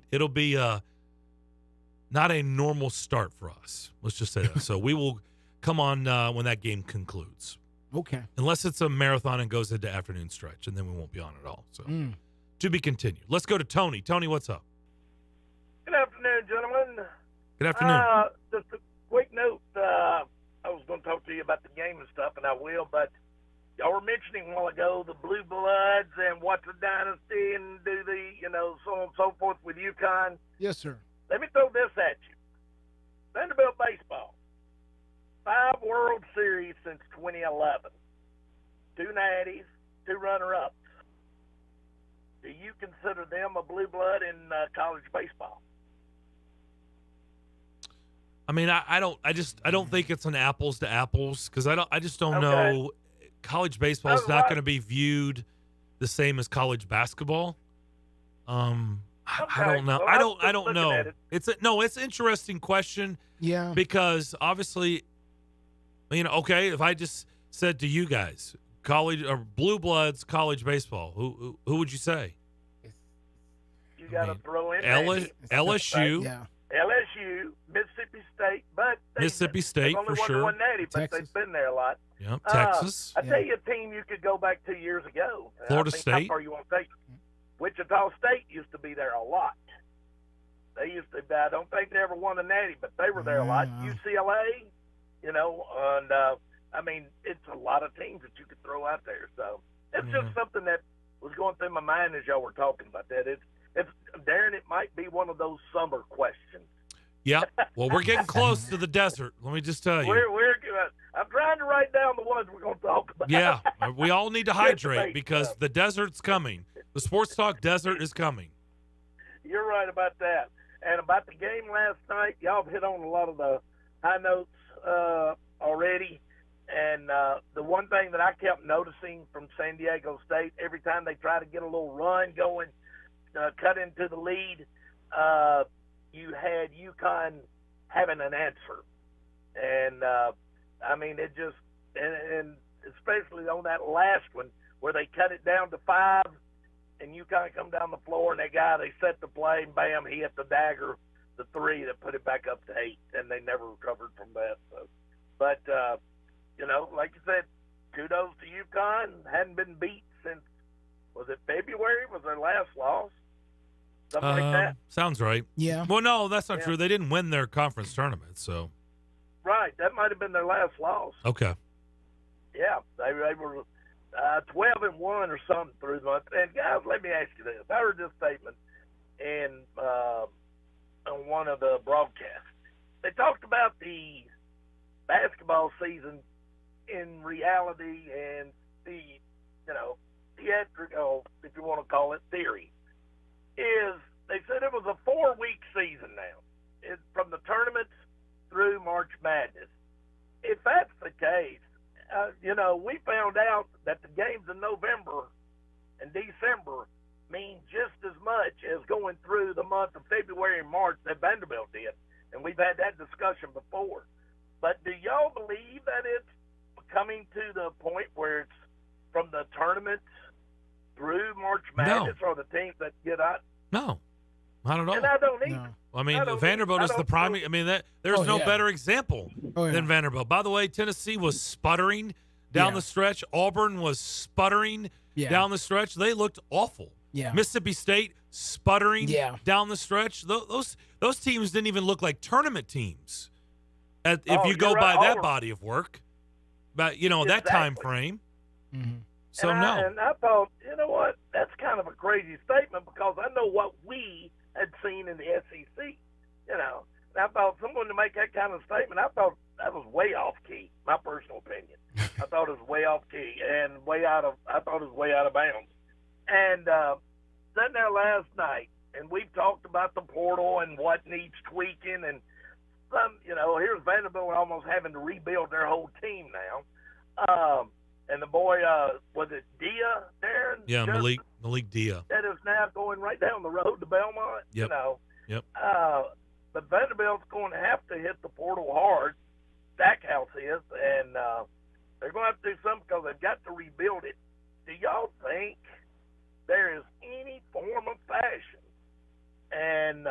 not a normal start for us. Let's just say that. So we will come on when that game concludes. Okay. Unless it's a marathon and goes into afternoon stretch, and then we won't be on at all. So to be continued. Let's go to Tony. Tony, what's up? Good afternoon, gentlemen. Good afternoon. Just a quick note. I was going to talk to you about the game and stuff, and I will, but y'all were mentioning a while ago the Blue Bloods and what's a dynasty and do the, so on and so forth with UConn. Yes, sir. Let me throw this at you. Vanderbilt baseball. 5 World Series since 2011. 2 natties, 2 runner-ups. Do you consider them a blue blood in college baseball? I mean, I don't think it's an apples to apples because I just don't know. College baseball is not going to be viewed the same as college basketball. I don't know. Well, I don't know. It's an interesting question. Yeah. Because obviously, if I just said to you guys, college or blue bloods, college baseball, who would you say? You got to throw in LSU. Yeah. LSU, Mississippi State, but Mississippi State they've only for won sure. One natty, but Texas. they've been there a lot. Yep. Texas. I tell you a team you could go back 2 years ago. Florida I think State. How far you want to take? Wichita State used to be there a lot. They used to. I don't think they ever won a natty, but they were there a lot. UCLA, and I mean, it's a lot of teams that you could throw out there. So it's just something that was going through my mind as y'all were talking about that. It's Darren, it might be one of those summer questions. Yeah. Well, we're getting close to the desert. Let me just tell you. I'm trying to write down the ones we're going to talk about. Yeah. We all need to hydrate because the desert's coming. The Sports Talk desert is coming. You're right about that. And about the game last night, y'all have hit on a lot of the high notes already. And the one thing that I kept noticing from San Diego State, every time they try to get a little run going, cut into the lead, you had UConn having an answer. And, I mean, it just – and especially on that last one where they cut it down to 5 and UConn come down the floor and they set the play and, bam, he hit the dagger, the 3 that put it back up to 8, and they never recovered from that. So, but, like you said, kudos to UConn. Hadn't been beat since, was it February? Was their last loss? Something like that? Sounds right. Yeah. Well, no, that's not true. They didn't win their conference tournament, so. Right. That might have been their last loss. Okay. Yeah. They were 12-1 or something through the month. And, guys, let me ask you this. I heard this statement on one of the broadcasts. They talked about the basketball season in reality and the, theatrical, if you want to call it, theory. They said it was a 4-week season now, from the tournaments through March Madness. If that's the case, we found out that the games in November and December mean just as much as going through the month of February and March that Vanderbilt did, and we've had that discussion before. But do y'all believe that it's coming to the point where it's from the tournaments through March Madness or the teams that get out? No, not at all. And I don't either. No. I mean, Vanderbilt is the prime. I mean, there's no better example than Vanderbilt. By the way, Tennessee was sputtering down the stretch. Auburn was sputtering down the stretch. They looked awful. Yeah. Mississippi State sputtering down the stretch. Those teams didn't even look like tournament teams. If you go by that body of work, but that time frame. Mm-hmm. So and I thought, you know what? That's kind of a crazy statement because I know what we had seen in the SEC. And I thought someone to make that kind of statement, I thought that was way off key. My personal opinion. I thought it was way off key and I thought it was way out of bounds. And sitting there last night, and we've talked about the portal and what needs tweaking, and here's Vanderbilt almost having to rebuild their whole team now. And the boy, was it Dia, Darren? Yeah, Malik Dia. That is now going right down the road to Belmont. Yep. Yep. But Vanderbilt's going to have to hit the portal hard. Stackhouse is, and they're going to have to do something because they've got to rebuild it. Do y'all think there is any form of fashion? And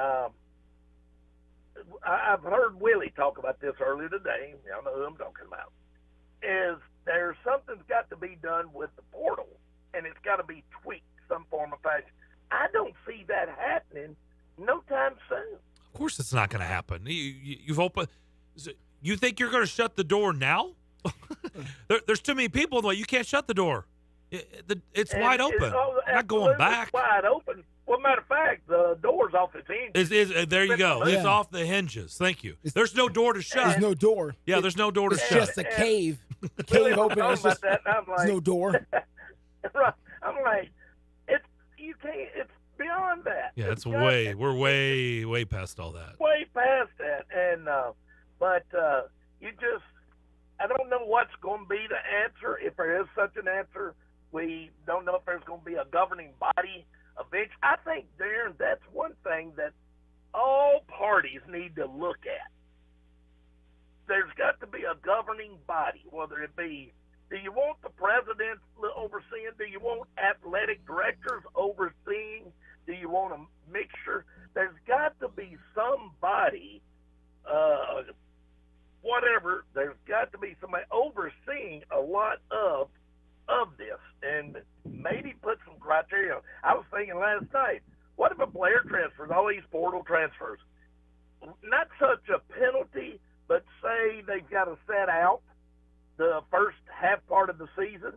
I've heard Willie talk about this earlier today. Y'all know who I'm talking about. Is there's something's got to be done with the portal, and it's got to be tweaked some form of fashion. I don't see that happening no time soon. Of course, it's not going to happen. You've opened. You think you're going to shut the door now? There's too many people in the way. You can't shut the door. It's wide open. I'm not going back. It's wide open. Well, matter of fact, the door's off its hinges. There you go. It's off the hinges. Thank you. There's no door to shut. There's no door. Yeah, there's no door to it's shut. It's just a cave. Cave open. It's just, there's no door. I'm like, you can't. It's beyond that. Yeah, we're way past all that. Way past that, and but you just, I don't know what's going to be the answer, if there is such an answer. We don't know if there's going to be a governing body eventually. I think, Darren, that's one thing that all parties need to look at. There's got to be a governing body, whether it be, do you want the president overseeing? Do you want athletic directors overseeing? Do you want a mixture? There's got to be somebody, whatever, there's got to be somebody overseeing a lot of this, and maybe put some criteria. I was thinking last night, what if a player transfers, all these portal transfers, not such a penalty, but say they've got to set out the first half part of the season?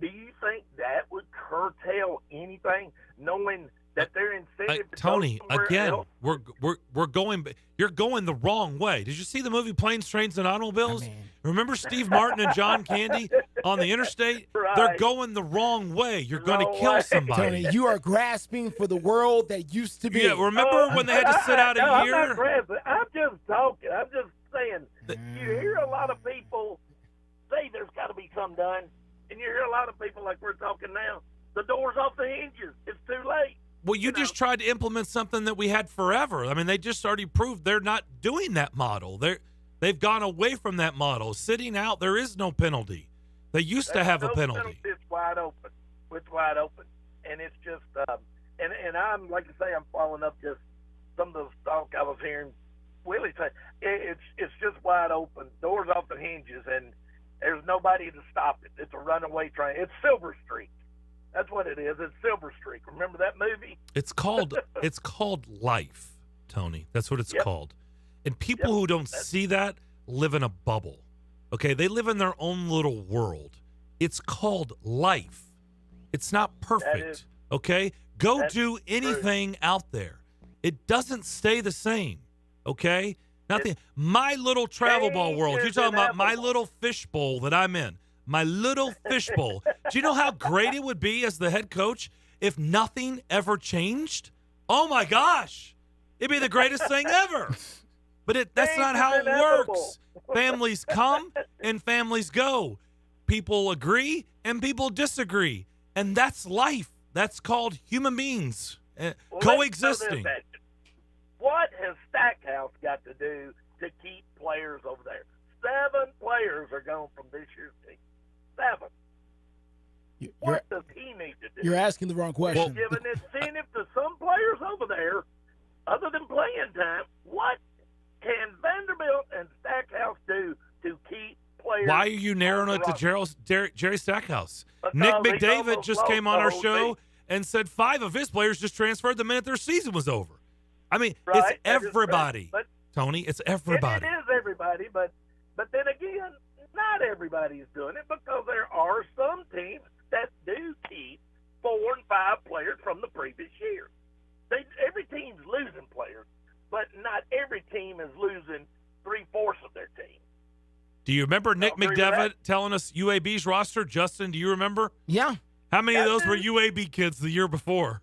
Do you think that would curtail anything, knowing that they're incentive to Tony, go somewhere again, else? we're going. You're going the wrong way. Did you see the movie Planes, Trains, and Automobiles? Remember Steve Martin and John Candy on the interstate? Right. They're going the wrong way. You're going to kill somebody. Tony, you are grasping for the world that used to be. Yeah, remember when they had to sit out a year? I'm not grasping. I'm just talking. I'm just saying. You hear a lot of people say there's got to be something done, and you hear a lot of people like we're talking now. The door's off the hinges. It's too late. Well, you just tried to implement something that we had forever. I mean, they just already proved they're not doing that model. They've gone away from that model. Sitting out, there is no penalty. They used to have a penalty. It's wide open. It's wide open, and it's just and I'm like I say, I'm following up just some of the talk I was hearing Willie say. It's just wide open. Doors off the hinges, and there's nobody to stop it. It's a runaway train. It's Silver Streak. That's what it is. It's Silver Streak. Remember that movie? It's called life, Tony. That's what it's called. And people who don't see that live in a bubble. Okay? They live in their own little world. It's called life. It's not perfect. Okay? Go do anything out there. It doesn't stay the same. Okay? Nothing. My little travel ball world. You're talking about my little fishbowl that I'm in. My little fishbowl. Do you know how great it would be as the head coach if nothing ever changed? Oh, my gosh. It'd be the greatest thing ever. But that's not how it works. Families come and families go. People agree and people disagree. And that's life. That's called human beings coexisting. What has Stackhouse got to do to keep players over there? 7 players are gone from this year's team. 7. What does he need to do? You're asking the wrong question. Give an incentive to some players over there, other than playing time. What can Vanderbilt and Stackhouse do to keep players? Why are you narrowing it to Jerry Stackhouse? Nick McDavid just came on our show and said 5 of his players just transferred the minute their season was over. I mean, it's everybody, Tony. It's everybody. It is everybody, but then again, not everybody's doing it, because there are some teams that do keep 4 and 5 players from the previous year. Every team's losing players, but not every team is losing 3/4 of their team. Do you remember Nick McDevitt telling us UAB's roster? Justin, do you remember? Yeah. How many of those were UAB kids the year before?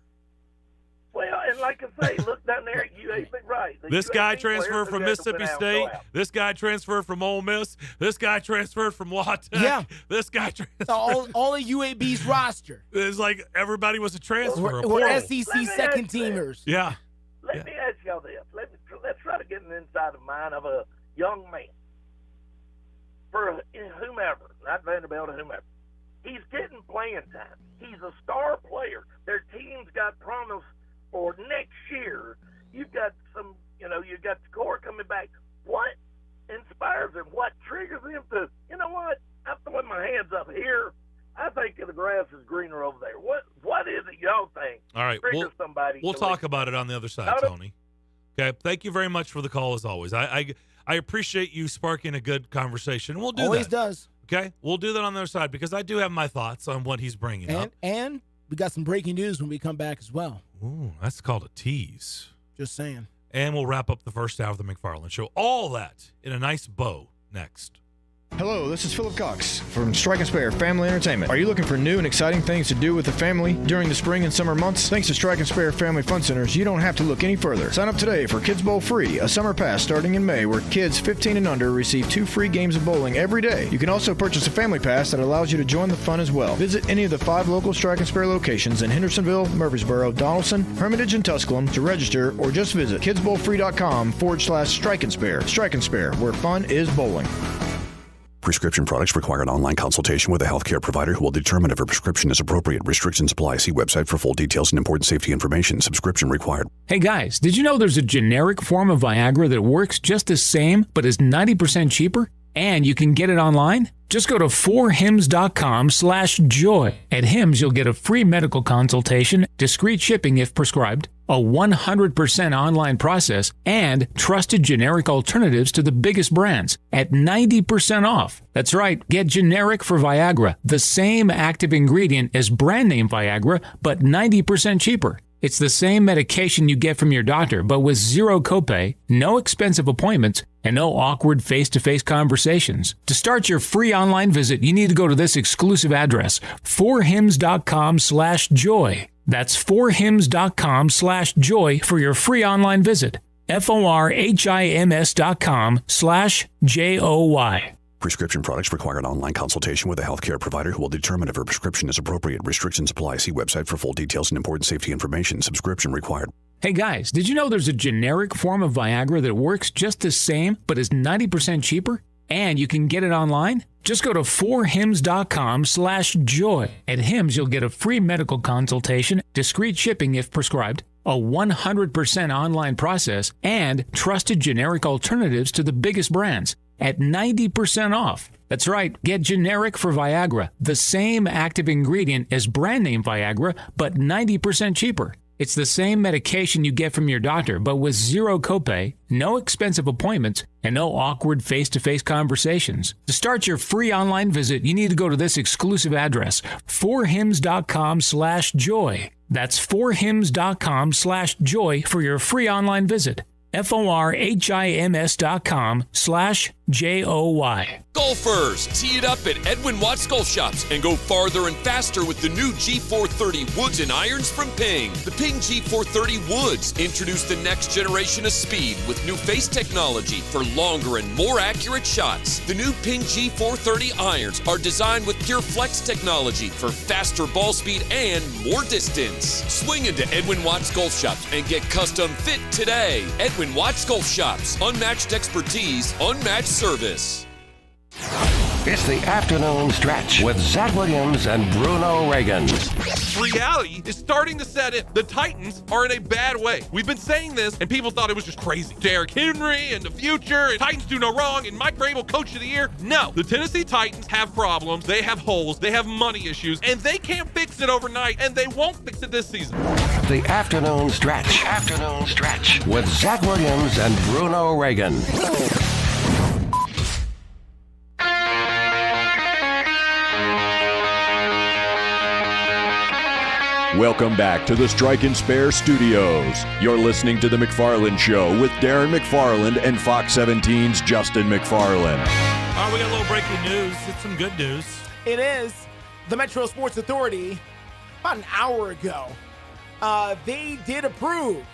Well, and like I say, look down there at UAB, right. This guy transferred from Mississippi State. This guy transferred from Ole Miss. This guy transferred from La Tech. Yeah. This guy transferred. All of UAB's roster. It's like everybody was a transfer. We're SEC second teamers. Yeah. Let me ask y'all this. Let's try to get an inside of mind of a young man. For whomever, not Vanderbilt or whomever. He's getting playing time. He's a star player. Their team's got promise for next year. You've got some, you got the core coming back. What inspires him? What triggers him to, you know what? I'm throwing my hands up here. I think the grass is greener over there. What is it y'all think? All right, we'll talk about it on the other side, Tony. Okay, thank you very much for the call as always. I appreciate you sparking a good conversation. We'll do always that. Does. Okay, we'll do that on the other side because I do have my thoughts on what he's bringing up. And we got some breaking news when we come back as well. Ooh, that's called a tease. Just saying. And we'll wrap up the first hour of the McFarland Show. All that in a nice bow next. Hello, this is Philip Cox from Strike and Spare Family Entertainment. Are you looking for new and exciting things to do with the family during the spring and summer months? Thanks to Strike and Spare Family Fun Centers, you don't have to look any further. Sign up today for Kids Bowl Free, a summer pass starting in May where kids 15 and under receive 2 free games of bowling every day. You can also purchase a family pass that allows you to join the fun as well. Visit any of the 5 local Strike and Spare locations in Hendersonville, Murfreesboro, Donaldson, Hermitage, and Tusculum to register or just visit kidsbowlfree.com/Strike and Spare. Strike and Spare, where fun is bowling. Prescription products require an online consultation with a healthcare provider who will determine if a prescription is appropriate. Restrictions apply. See website for full details and important safety information. Subscription required. Hey guys, did you know there's a generic form of Viagra that works just the same but is 90% cheaper? And you can get it online? Just go to 4hims.com/joy. At Hims, you'll get a free medical consultation, discreet shipping if prescribed, a 100% online process, and trusted generic alternatives to the biggest brands at 90% off. That's right, get generic for Viagra, the same active ingredient as brand name Viagra, but 90% cheaper. It's the same medication you get from your doctor, but with zero copay, no expensive appointments, and no awkward face-to-face conversations. To start your free online visit, you need to go to this exclusive address, 4hims.com/joy. That's 4hims.com/joy for your free online visit. FORHIMS.com/JOY. Prescription products require an online consultation with a healthcare provider who will determine if a prescription is appropriate. Restrictions apply. See website for full details and important safety information. Subscription required. Hey guys, did you know there's a generic form of Viagra that works just the same but is 90% cheaper? And you can get it online? Just go to 4hims.com/joy. At Hims, you'll get a free medical consultation, discreet shipping if prescribed, a 100% online process, and trusted generic alternatives to the biggest brands at 90% off. That's right, get generic for Viagra, the same active ingredient as brand name Viagra, but 90% cheaper. It's the same medication you get from your doctor, but with zero copay, no expensive appointments, and no awkward face-to-face conversations. To start your free online visit, you need to go to this exclusive address, 4hims.com/joy. That's 4hims.com/joy for your free online visit. FORHIMS.com/JOY. Golfers, tee it up at Edwin Watts Golf Shops and go farther and faster with the new G430 woods and irons from Ping. The Ping G430 woods introduce the next generation of speed with new face technology for longer and more accurate shots. The new Ping G430 irons are designed with Pure Flex technology for faster ball speed and more distance. Swing into Edwin Watts Golf Shops and get custom fit today. Edwin Watts Golf Shops. Unmatched expertise, unmatched service. It's the afternoon stretch with Zach Williams and Bruno Reagan. Reality is starting to set in. The Titans are in a bad way. We've been saying this, and people thought it was just crazy. Derrick Henry and the future, and Titans do no wrong, and Mike Vrabel, Coach of the Year. No, the Tennessee Titans have problems. They have holes. They have money issues, and they can't fix it overnight, and they won't fix it this season. The afternoon stretch. Afternoon stretch with Zach Williams and Bruno Reagan. Welcome back to the Strike and Spare Studios. You're listening to The McFarland Show with Darren McFarland and Fox 17's Justin McFarland. All right, we got a little breaking news. It's some good news. It is. The Metro Sports Authority, about an hour ago, they did approve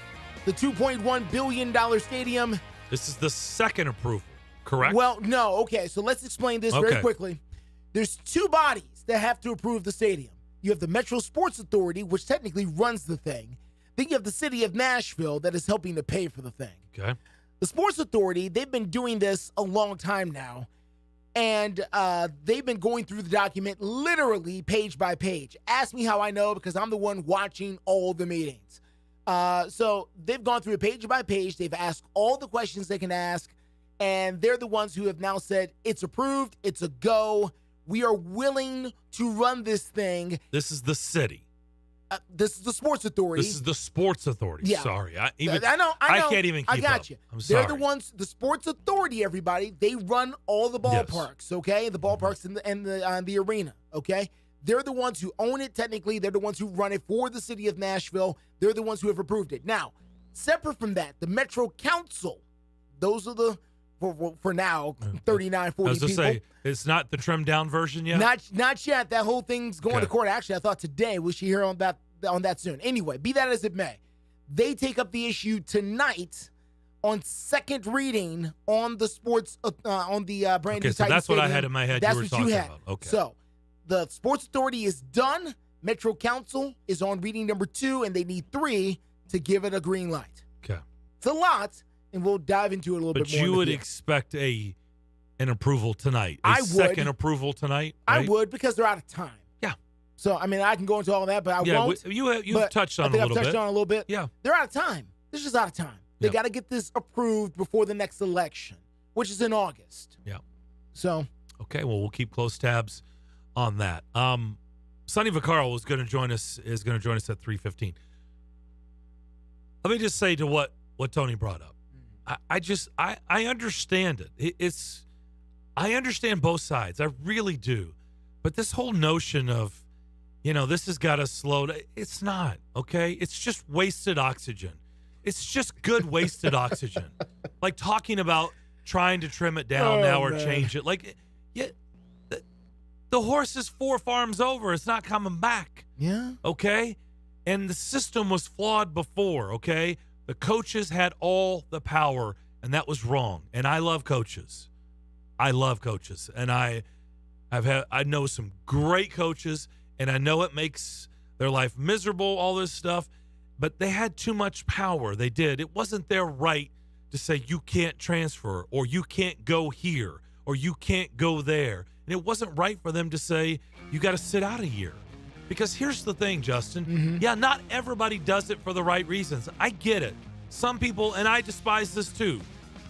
the $2.1 billion stadium. This is the second approval, correct? Well, no. Okay, so let's explain this very quickly. There's two bodies that have to approve the stadium. You have the Metro Sports Authority, which technically runs the thing. Then you have the city of Nashville that is helping to pay for the thing. Okay. The Sports Authority, they've been doing this a long time now, and they've been going through the document literally page by page. Ask me how I know, because I'm the one watching all the meetings. So they've gone through it page by page. They've asked all the questions they can ask, and they're the ones who have now said it's approved, it's a go. We are willing to run this thing. This is the city. This is the Sports Authority. This is the Sports Authority. Yeah. Sorry. I know. I can't even keep I got up. you. I'm sorry. They're the ones, the Sports Authority, everybody. They run all the ballparks, okay? The ballparks and the arena, okay? They're the ones who own it technically. They're the ones who run it for the city of Nashville. They're the ones who have approved it. Now, separate from that, the Metro Council, those are the, for now, 39, 40 I was people. say, it's not the trimmed down version yet? Not yet. That whole thing's going to court. Actually, I thought today we should hear on that soon. Anyway, be that as it may, they take up the issue tonight on second reading on the sports on the brand new Titan so that's Stadium. what I had in my head. That's you were what talking you had. about. Okay. So the Sports Authority is done. Metro Council is on reading number 2, and they need 3 to give it a green light. Okay. It's a lot, and we'll dive into it a little bit more. But you would expect an approval tonight. I would. Second approval tonight. Right? I would, because they're out of time. Yeah. So I mean, I can go into all that, but I won't. You've touched on I think a little I've touched bit. on a little bit. Yeah. They're out of time. They're just out of time. They got to get this approved before the next election, which is in August. Yeah. So. Okay. Well, we'll keep close tabs on that. Sonny Vaccaro is going to join us at 3:15. Let me just say to what Tony brought up. I understand it. I understand both sides. I really do. But this whole notion of, this has got to slow down. It's not, okay? It's just wasted oxygen. It's just good wasted oxygen. Like talking about trying to trim it down now or change it. Like, the horse is 4 farms over. It's not coming back. Yeah. Okay? And the system was flawed before, okay? The coaches had all the power, and that was wrong. And I love coaches. And I know some great coaches, and I know it makes their life miserable, all this stuff, but they had too much power. They did. It wasn't their right to say you can't transfer, or you can't go here, or you can't go there. And it wasn't right for them to say you got to sit out a year. Because here's the thing, Justin. Mm-hmm. Yeah, not everybody does it for the right reasons. I get it. Some people, and I despise this too,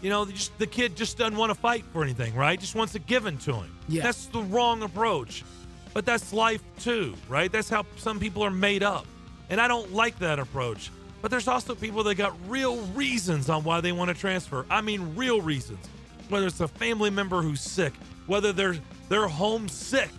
the kid just doesn't want to fight for anything, right? Just wants it given to him. Yeah. That's the wrong approach. But that's life too, right? That's how some people are made up. And I don't like that approach. But there's also people that got real reasons on why they want to transfer. I mean, real reasons. Whether it's a family member who's sick, whether they're homesick,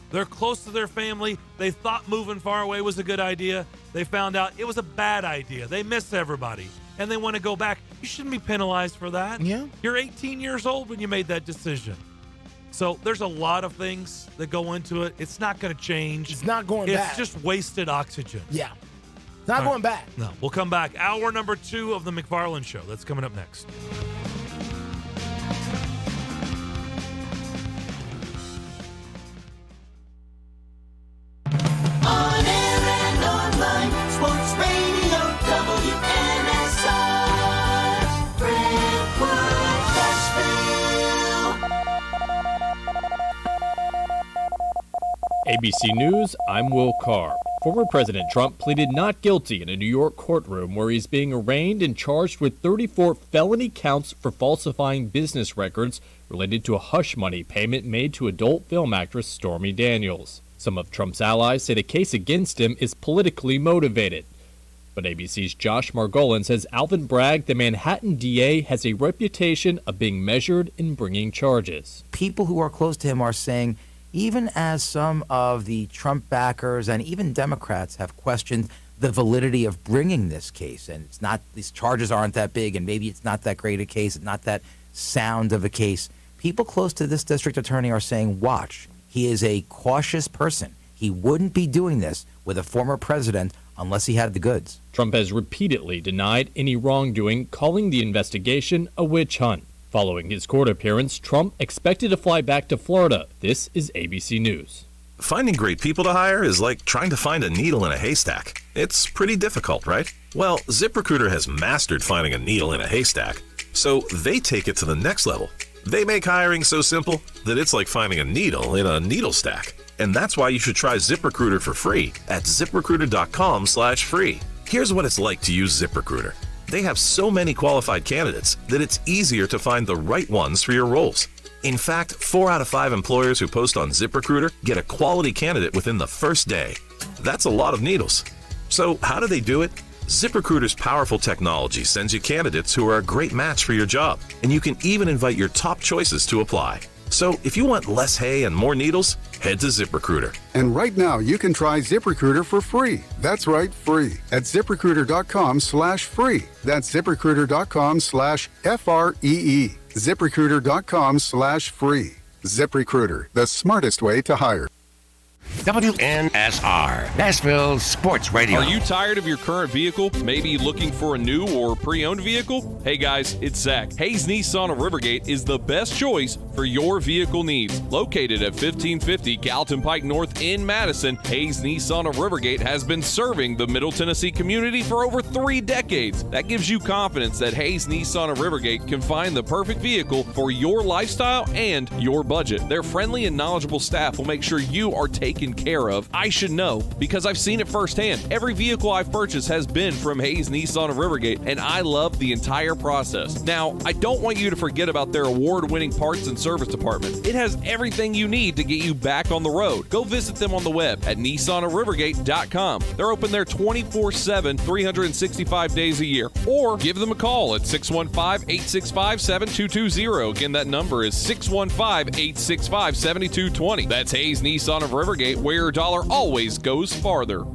they're close to their family, they thought moving far away was a good idea. They found out it was a bad idea. They miss everybody, and they want to go back. You shouldn't be penalized for that. Yeah. You're 18 years old when you made that decision. So there's a lot of things that go into it. It's not going to change. It's not going back. It's just wasted oxygen. Yeah. It's not going back. No. We'll come back. Hour number 2 of the McFarland Show. That's coming up next. On air and online, Sports Radio WNSR, Brentwood, Nashville. ABC News, I'm Will Carr. Former President Trump pleaded not guilty in a New York courtroom where he's being arraigned and charged with 34 felony counts for falsifying business records related to a hush money payment made to adult film actress Stormy Daniels. Some of Trump's allies say the case against him is politically motivated. But ABC's Josh Margolin says Alvin Bragg, the Manhattan DA, has a reputation of being measured in bringing charges. People who are close to him are saying, even as some of the Trump backers and even Democrats have questioned the validity of bringing this case, and it's not, these charges aren't that big, and maybe it's not that great a case, it's not that sound of a case. People close to this district attorney are saying, watch, he is a cautious person. He wouldn't be doing this with a former president unless he had the goods. Trump has repeatedly denied any wrongdoing, calling the investigation a witch hunt. Following his court appearance, Trump expected to fly back to Florida. This is ABC News. Finding great people to hire is like trying to find a needle in a haystack. It's pretty difficult, right? Well, ZipRecruiter has mastered finding a needle in a haystack, so they take it to the next level. They make hiring so simple that it's like finding a needle in a needle stack. And that's why you should try ZipRecruiter for free at ZipRecruiter.com/free. Here's what it's like to use ZipRecruiter. They have so many qualified candidates that it's easier to find the right ones for your roles. In fact, 4 out of 5 employers who post on ZipRecruiter get a quality candidate within the first day. That's a lot of needles. So how do they do it? ZipRecruiter's powerful technology sends you candidates who are a great match for your job, and you can even invite your top choices to apply. So if you want less hay and more needles, head to ZipRecruiter. And right now, you can try ZipRecruiter for free. That's right, free. At ZipRecruiter.com/free. That's ZipRecruiter.com/FREE. ZipRecruiter.com/free. ZipRecruiter, the smartest way to hire. WNSR, Nashville Sports Radio. Are you tired of your current vehicle? Maybe looking for a new or pre-owned vehicle? Hey guys, it's Zach. Hayes Nissan of Rivergate is the best choice for your vehicle needs. Located at 1550 Gallatin Pike North in Madison, Hayes Nissan of Rivergate has been serving the Middle Tennessee community for over 3 decades. That gives you confidence that Hayes Nissan of Rivergate can find the perfect vehicle for your lifestyle and your budget. Their friendly and knowledgeable staff will make sure you are taken care of. I should know because I've seen it firsthand. Every vehicle I've purchased has been from Hayes Nissan of Rivergate, and I love the entire process. Now, I don't want you to forget about their award-winning parts and service department. It has everything you need to get you back on the road. Go visit them on the web at nissanofrivergate.com. They're open there 24/7, 365 days a year. Or give them a call at 615-865-7220. Again, that number is 615-865-7220. That's Hayes Nissan of Rivergate, where your dollar always goes farther.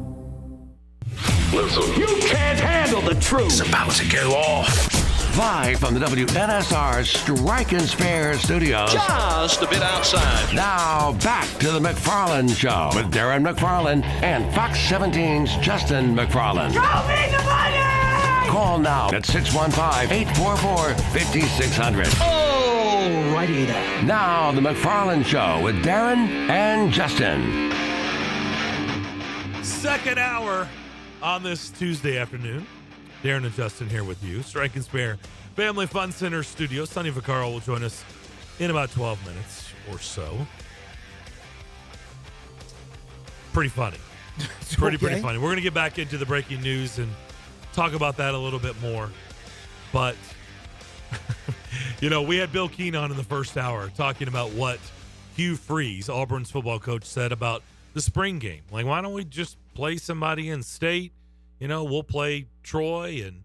Listen, you can't handle the truth. It's about to go off. Live from the WNSR Strike and Spare Studios. Just a bit outside. Now back to the McFarland Show with Darren McFarland and Fox 17's Justin McFarland. Show me the money! Call now at 615-844-5600. Oh, righty there. Now the McFarland Show with Darren and Justin. Second hour on this Tuesday afternoon. Darren and Justin here with you. Strike and Spare Family Fun Center Studio. Sonny Vaccaro will join us in about 12 minutes or so. Pretty funny. Pretty funny. We're going to get back into the breaking news and talk about that a little bit more. But, we had Bill Keene on in the first hour talking about what Hugh Freeze, Auburn's football coach, said about the spring game. Like, why don't we just play somebody in state? We'll play Troy and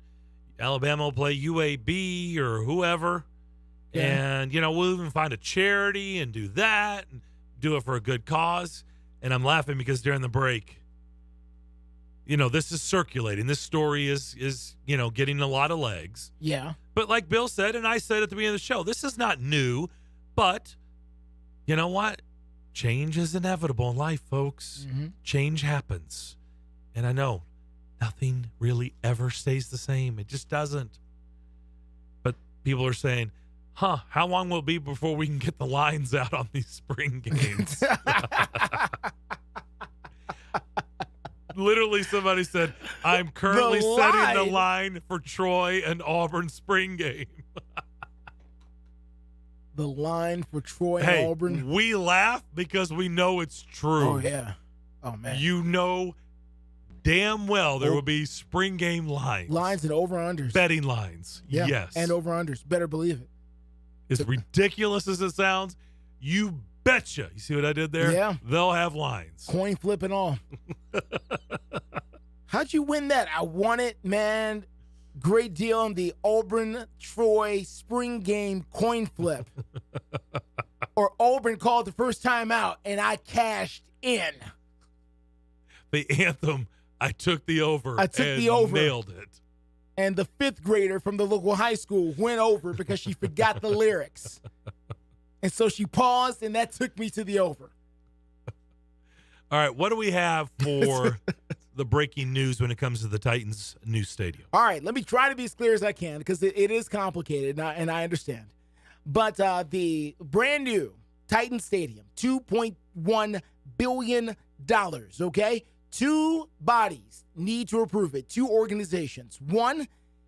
Alabama will play UAB or whoever. Yeah. And, we'll even find a charity and do that and do it for a good cause. And I'm laughing because during the break, this is circulating. This story is getting a lot of legs. Yeah. But like Bill said, and I said at the beginning of the show, this is not new. But you know what? Change is inevitable in life, folks. Mm-hmm. Change happens. And I know nothing really ever stays the same. It just doesn't. But people are saying, how long will it be before we can get the lines out on these spring games? Literally, somebody said, I'm currently setting the line for Troy and Auburn spring game. The line for Troy and Auburn. We laugh because we know it's true. Oh, yeah. Oh, man. Damn well there will be spring game lines. Lines and over-unders. Betting lines. Yeah. Yes. And over-unders. Better believe it. As ridiculous as it sounds, you betcha. You see what I did there? Yeah. They'll have lines. Coin flip and all. How'd you win that? I won it, man. Great deal on the Auburn-Troy spring game coin flip. Or Auburn called the first time out, and I cashed in. The anthem, I took the over. Nailed it. And the fifth grader from the local high school went over because she forgot the lyrics. And so she paused, and that took me to the over. All right, what do we have for the breaking news when it comes to the Titans' new stadium? All right, let me try to be as clear as I can because it is complicated, and I understand. But the brand new Titan Stadium, $2.1 billion, okay? 2 bodies need to approve it, 2 organizations. One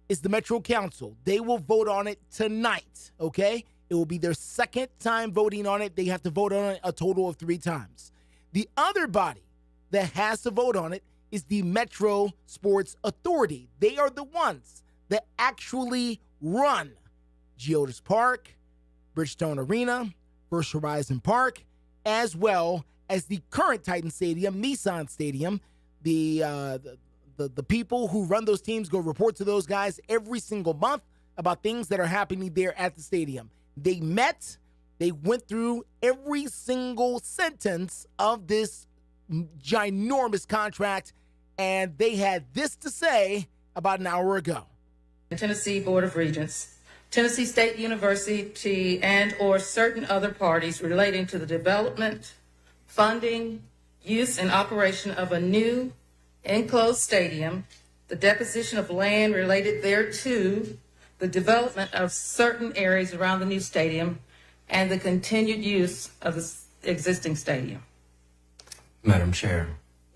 is the Metro Council. They will vote on it tonight, okay? It will be their second time voting on it. They have to vote on it a total of 3 times. The other body that has to vote on it is the Metro Sports Authority. They are the ones that actually run Geodis Park, Bridgestone Arena, First Horizon Park, as well as the current Titan Stadium, Nissan Stadium. The people who run those teams go report to those guys every single month about things that are happening there at the stadium. They met, they went through every single sentence of this ginormous contract, and they had this to say about an hour ago. The Tennessee Board of Regents, Tennessee State University, and or certain other parties relating to the development, funding, use, and operation of a new enclosed stadium, the deposition of land related thereto, the development of certain areas around the new stadium, and the continued use of the existing stadium. Madam Chair,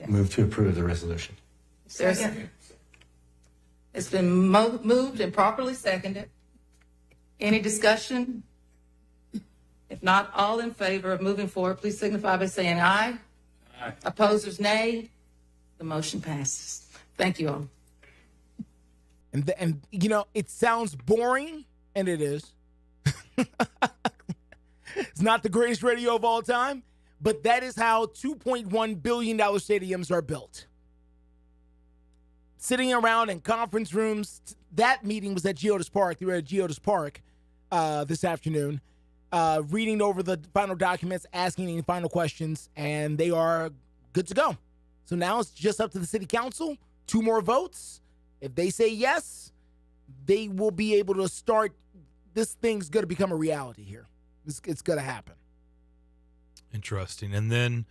move to approve the resolution. Second. It's been moved and properly seconded. Any discussion? If not, all in favor of moving forward, please signify by saying aye. Aye. Opposers, nay. The motion passes. Thank you all. And you know, it sounds boring, and it is. It's not the greatest radio of all time, but that is how $2.1 billion stadiums are built. Sitting around in conference rooms. That meeting was at Geodis Park. They were at Geodis Park this afternoon, reading over the final documents, asking any final questions, and they are good to go. So now it's just up to the city council. 2 more votes. If they say yes, they will be able to start. This thing's going to become a reality here. It's going to happen. Interesting. And then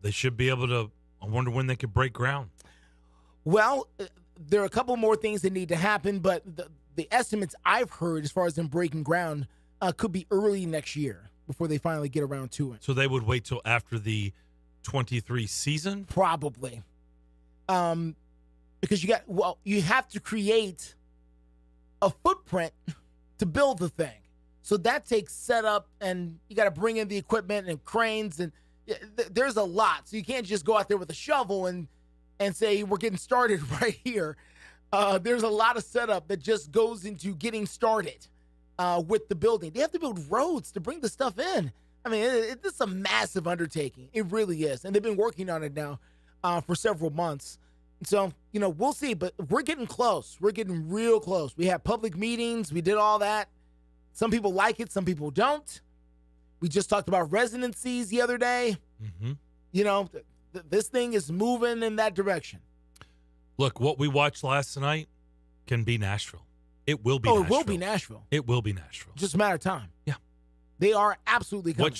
they should be able to, I wonder when they could break ground. Well, there are a couple more things that need to happen, but the estimates I've heard as far as them breaking ground could be early next year before they finally get around to it. So they would wait till after the 23 season? Probably. Because you have to create a footprint to build the thing. So that takes setup, and you got to bring in the equipment and cranes, and there's a lot. So you can't just go out there with a shovel and say, we're getting started right here. There's a lot of setup that just goes into getting started with the building. They have to build roads to bring the stuff in. I mean, it's a massive undertaking. It really is. And they've been working on it now for several months. So, you know, we'll see. But we're getting close. We're getting real close. We have public meetings. We did all that. Some people like it. Some people don't. We just talked about residencies the other day. Mm-hmm. You know, this thing is moving in that direction. Look, what we watched last night can be Nashville. It will be Nashville. It will be Nashville. It will be Nashville. Just a matter of time. Yeah. They are absolutely coming.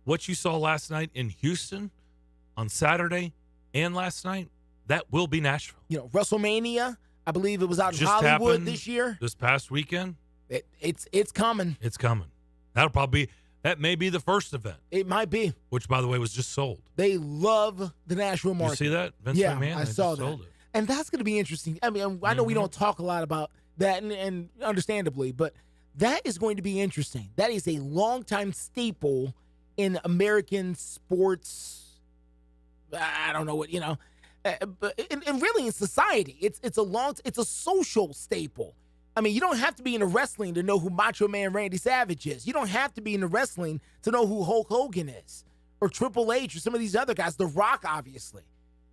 What you saw last night in Houston on Saturday and last night, that will be Nashville. You know, WrestleMania, I believe it was out in Hollywood this year. This past weekend. It's coming. It's coming. That may be the first event. It might be. Which, by the way, was just sold. They love the Nashville market. You see that? Vince McMahon, I saw that. sold it. And that's going to be interesting. I mean, I know we don't talk a lot about that, and understandably, but that is going to be interesting. That is a longtime staple in American sports. I don't know what, you know, but and really in society. It's a social staple. I mean, you don't have to be into wrestling to know who Macho Man Randy Savage is. You don't have to be into wrestling to know who Hulk Hogan is, or Triple H, or some of these other guys. The Rock, obviously.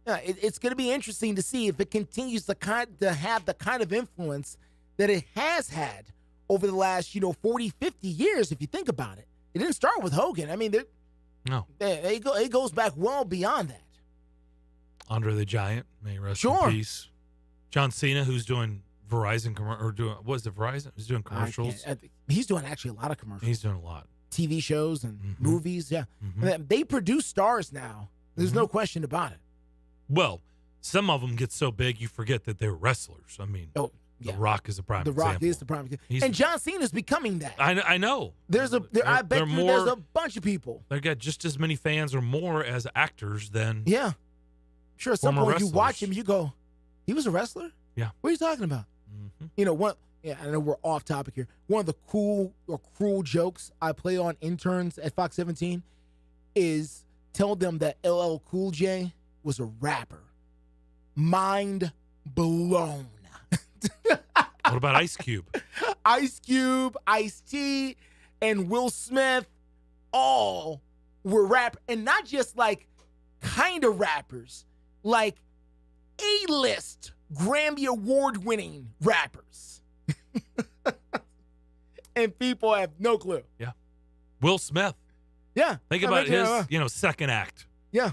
It's going to be interesting to see if it continues to have the kind of influence that it has had over the last, 40, 50 years, if you think about it. It didn't start with Hogan. I mean, it goes back well beyond that. Andre the Giant, may he rest in peace. John Cena, who's doing Verizon Verizon? He's doing commercials. He's doing actually a lot of commercials. He's doing a lot. TV shows and movies, yeah. Mm-hmm. They produce stars now. There's no question about it. Well, some of them get so big you forget that they're wrestlers. I mean, The Rock is a prime example. The Rock is the prime example. And John Cena is becoming that. I know. There's a bunch of people. They've got just as many fans or more as actors than Sure, at some point you watch him, you go, he was a wrestler? Yeah. What are you talking about? Mm-hmm. I know we're off topic here. One of the cool or cruel jokes I play on interns at Fox 17 is tell them that LL Cool J was a rapper. Mind blown. What about Ice Cube? Ice Cube, Ice-T, and Will Smith all were rap, and not just like kind of rappers, like A-list Grammy Award-winning rappers. And people have no clue. Yeah. Will Smith. Yeah. Think about his, second act. Yeah.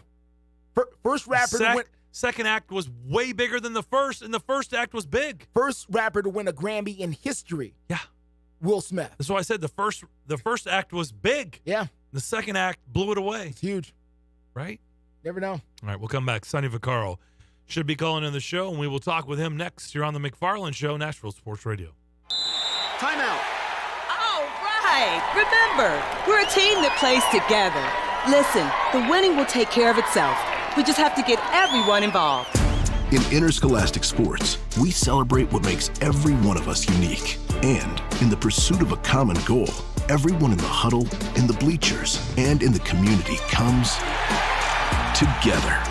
First rapper to win. Second act was way bigger than the first, and the first act was big. First rapper to win a Grammy in history. Yeah. Will Smith. That's why I said the first act was big. Yeah. The second act blew it away. It's huge. Right? Never know. All right, we'll come back. Sonny Vaccaro should be calling in the show, and we will talk with him next. You're on the McFarland Show, Nashville Sports Radio. Timeout. All right. Remember, we're a team that plays together. Listen, the winning will take care of itself. We just have to get everyone involved. In interscholastic sports, we celebrate what makes every one of us unique. And in the pursuit of a common goal, everyone in the huddle, in the bleachers, and in the community comes together.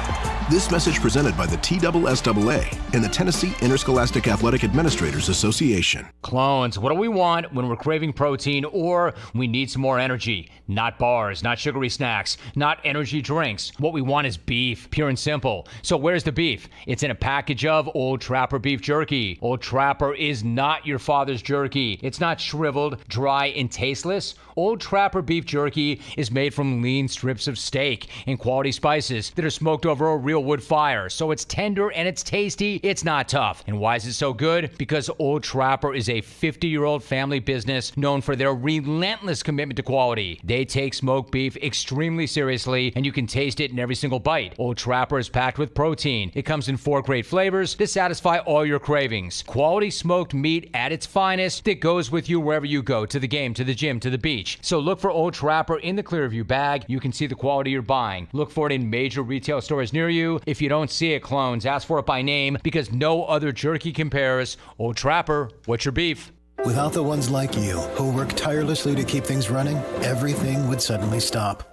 This message presented by the TSSAA and the Tennessee Interscholastic Athletic Administrators Association. Clones, what do we want when we're craving protein or we need some more energy? Not bars, not sugary snacks, not energy drinks. What we want is beef, pure and simple. So where's the beef? It's in a package of Old Trapper beef jerky. Old Trapper is not your father's jerky. It's not shriveled, dry, and tasteless. Old Trapper beef jerky is made from lean strips of steak and quality spices that are smoked over a real wood fire. So it's tender and it's tasty. It's not tough. And why is it so good? Because Old Trapper is a 50-year-old family business known for their relentless commitment to quality. They take smoked beef extremely seriously, and you can taste it in every single bite. Old Trapper is packed with protein. It comes in 4 great flavors to satisfy all your cravings. Quality smoked meat at its finest that goes with you wherever you go, to the game, to the gym, to the beach. So look for Old Trapper in the Clearview bag. You can see the quality you're buying. Look for it in major retail stores near you. If you don't see it, clones, ask for it by name, because no other jerky compares. Old Trapper, what's your beef? Without the ones like you, who work tirelessly to keep things running, everything would suddenly stop.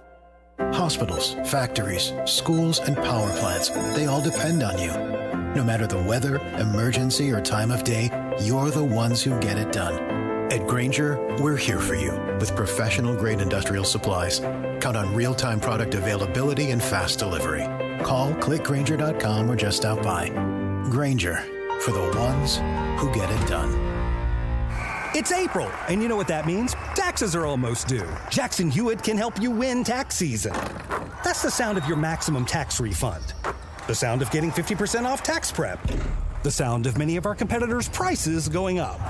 Hospitals, factories, schools, and power plants, they all depend on you. No matter the weather, emergency, or time of day, you're the ones who get it done. At Grainger, we're here for you with professional-grade industrial supplies. Count on real-time product availability and fast delivery. Call, click Grainger.com, or just stop by. Grainger, for the ones who get it done. It's April, and you know what that means? Taxes are almost due. Jackson Hewitt can help you win tax season. That's the sound of your maximum tax refund. The sound of getting 50% off tax prep. The sound of many of our competitors' prices going up.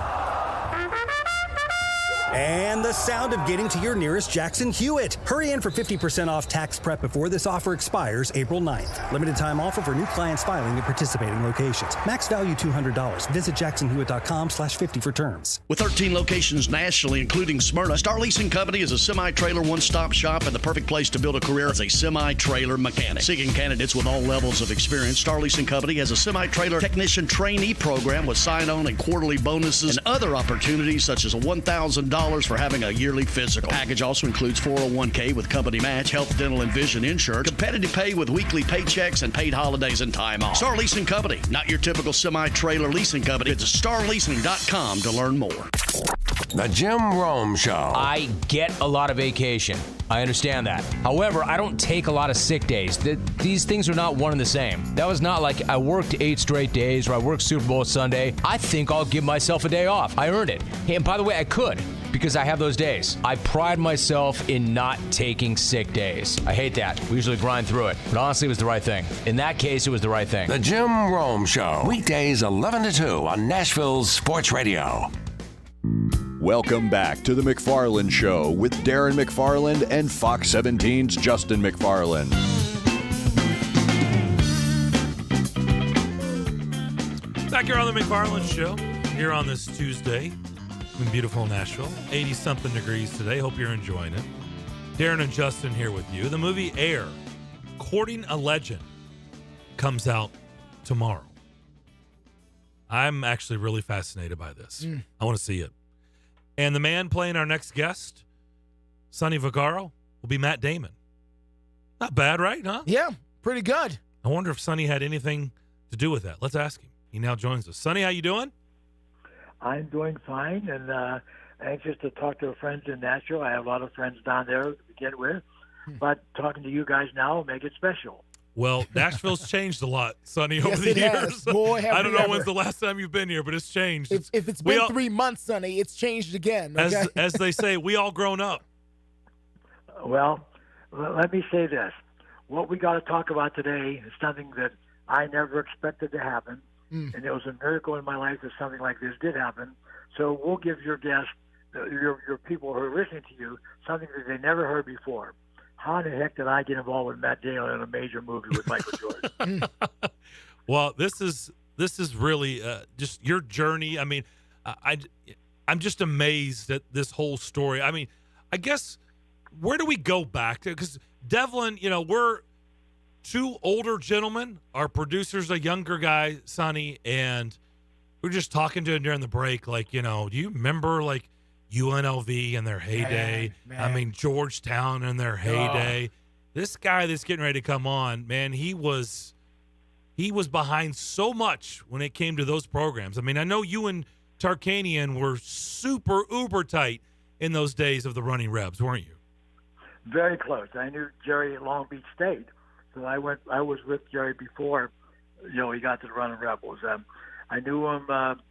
And the sound of getting to your nearest Jackson Hewitt. Hurry in for 50% off tax prep before this offer expires April 9th. Limited time offer for new clients filing at participating locations. Max value $200. Visit jacksonhewitt.com/50 for terms. With 13 locations nationally, including Smyrna, Star Leasing Company is a semi-trailer one-stop shop and the perfect place to build a career as a semi-trailer mechanic. Seeking candidates with all levels of experience, Star Leasing Company has a semi-trailer technician trainee program with sign-on and quarterly bonuses and other opportunities such as a $1,000 for having a yearly physical. Package also includes 401k with company match, health, dental, and vision insurance, competitive pay with weekly paychecks, and paid holidays and time off. Star Leasing Company, not your typical semi-trailer leasing company. Visit starleasing.com to learn more. The Jim Rome Show. I get a lot of vacation. I understand that. However, I don't take a lot of sick days. These things are not one and the same. That was not like I worked 8 straight days or I worked Super Bowl Sunday. I think I'll give myself a day off. I earned it. Hey, and by the way, I could, because I have those days. I pride myself in not taking sick days. I hate that. We usually grind through it. But honestly, it was the right thing. In that case, it was the right thing. The Jim Rome Show. Weekdays 11 to 2 on Nashville's Sports Radio. Welcome back to the McFarland Show with Darren McFarland and Fox 17's Justin McFarland. Back here on the McFarland Show, here on this Tuesday in beautiful Nashville. 80-something degrees today. Hope you're enjoying it. Darren and Justin here with you. The movie Air, Courting a Legend, comes out tomorrow. I'm actually really fascinated by this. I want to see it. And the man playing our next guest, Sonny Vaccaro, will be Matt Damon. Not bad, right? Huh? Yeah, pretty good. I wonder if Sonny had anything to do with that. Let's ask him. He now joins us. Sonny, how you doing? I'm doing fine, and anxious to talk to friends in Nashville. I have a lot of friends down there to begin with, but talking to you guys now will make it special. Well, Nashville's changed a lot, Sonny, over Yes, the it years. has. Boy, have I don't we know ever. when's the last time you've been here, but it's changed. If it's been 3 months, Sonny, it's changed again. Okay? As they say, we all grown up. Well, let me say this. What we got to talk about today is something that I never expected to happen, and it was a miracle in my life that something like this did happen. So we'll give your guests, your people who are listening to you, something that they never heard before. How the heck did I get involved with Matt Damon in a major movie with Michael Jordan? Well, this is really just your journey. I mean, I'm just amazed at this whole story. I mean, I guess where do we go back to? Because Devlin, we're two older gentlemen. Our producer's a younger guy, Sonny, and we were just talking to him during the break. Like, do you remember like UNLV in their heyday? Man. I mean, Georgetown in their heyday. This guy that's getting ready to come on, man, he was behind so much when it came to those programs. I mean, I know you and Tarkanian were super uber tight in those days of the Running Rebs, weren't you? Very close. I knew Jerry at Long Beach State, so I was with Jerry before, he got to the Running Rebels. I knew him,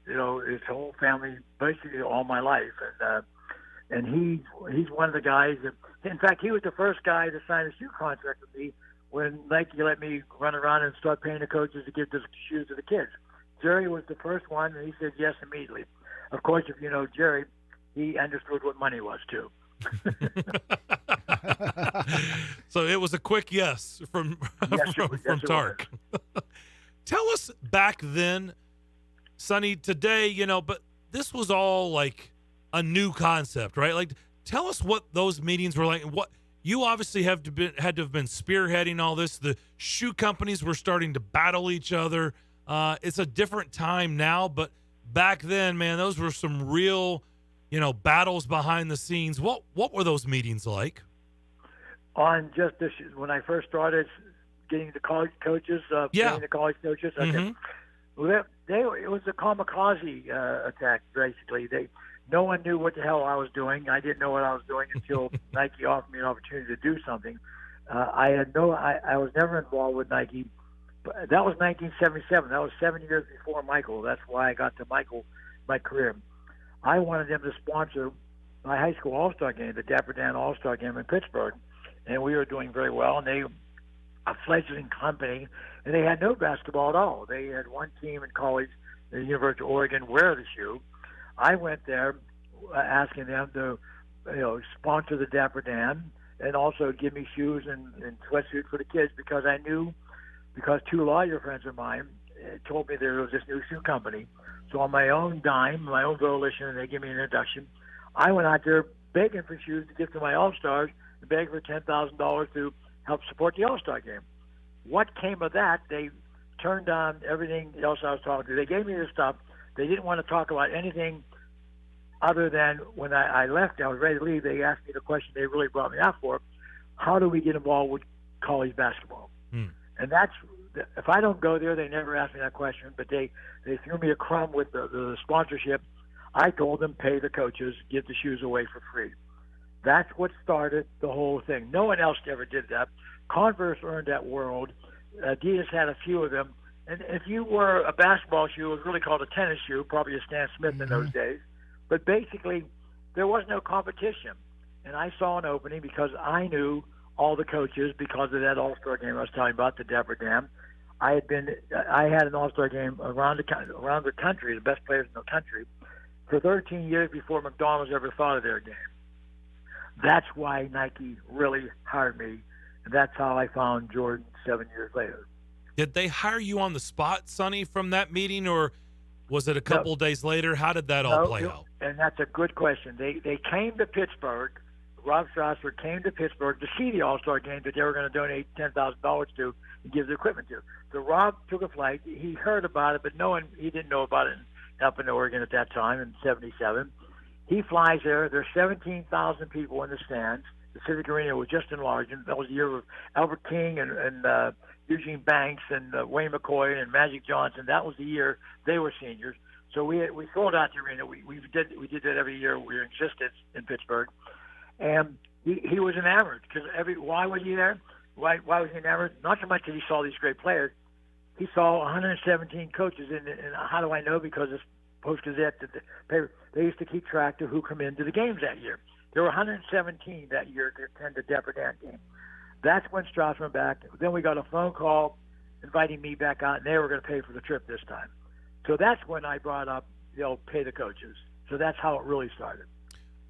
his whole family basically all my life, and he's one of the guys that, in fact, he was the first guy to sign a shoe contract with me when Nike let me run around and start paying the coaches to give the shoes to the kids. Jerry was the first one, and he said yes immediately. Of course, if you know Jerry, he understood what money was too. So it was a quick yes from Tark. Tell us back then, Sonny, today, but this was all like a new concept, right? Like, tell us what those meetings were like. What you obviously had to have been spearheading all this. The shoe companies were starting to battle each other. It's a different time now, but back then, man, those were some real, battles behind the scenes. What were those meetings like? On just this, when I first started getting the college coaches, getting the college coaches, okay. Mm-hmm. Well, it was a kamikaze attack, basically. No one knew what the hell I was doing. I didn't know what I was doing until Nike offered me an opportunity to do something. I was never involved with Nike. But that was 1977. That was 7 years before Michael. That's why I got to Michael, my career. I wanted them to sponsor my high school All-Star game, the Dapper Dan All-Star game in Pittsburgh. And we were doing very well, and they a fledgling company, and they had no basketball at all. They had one team in college, the University of Oregon, wear the shoe. I went there asking them to, sponsor the Dapper Dan and also give me shoes and sweatsuit for the kids because I knew, because two lawyer friends of mine told me there was this new shoe company. So on my own dime, my own volition, and they gave me an introduction, I went out there begging for shoes to give to my All-Stars and begging for $10,000 to help support the All-Star game. What came of that, they turned on everything else I was talking to. They gave me this stuff. They didn't want to talk about anything other than when I left, I was ready to leave, they asked me the question they really brought me out for: how do we get involved with college basketball? And that's, if I don't go there, they never ask me that question, but they threw me a crumb with the sponsorship. I told them, pay the coaches, give the shoes away for free. That's what started the whole thing. No one else ever did that. Converse earned that world. Adidas had a few of them. And if you wore a basketball shoe, it was really called a tennis shoe, probably a Stan Smith in those days. But basically, there was no competition. And I saw an opening because I knew all the coaches because of that All-Star game I was telling you about, the Dapper Dan. I had an All-Star game around the country, the best players in the country, for 13 years before McDonald's ever thought of their game. That's why Nike really hired me, and that's how I found Jordan 7 years later. Did they hire you on the spot, Sonny, from that meeting, or was it a couple of days later? How did that all play out? And that's a good question. They came to Pittsburgh. Rob Strasser came to Pittsburgh to see the All-Star game that they were going to donate $10,000 to and give the equipment to. So Rob took a flight. He heard about it, but he didn't know about it up in Oregon at that time in '77. He flies there. There's 17,000 people in the stands. The Civic Arena was just enlarged. That was the year of Albert King and Eugene Banks and Wayne McCoy and Magic Johnson. That was the year they were seniors. So we sold out the arena. We did that every year we were in existence in Pittsburgh, and he was enamored because why was he there? Why was he enamored? Not so much that he saw these great players. He saw 117 coaches, and how do I know? Because this Post-Gazette, the paper, they used to keep track of who come into the games that year. There were 117 that year to attend the Dapper Dan game. That's when Strauss went back. Then we got a phone call inviting me back out, and they were going to pay for the trip this time. So that's when I brought up, pay the coaches. So that's how it really started.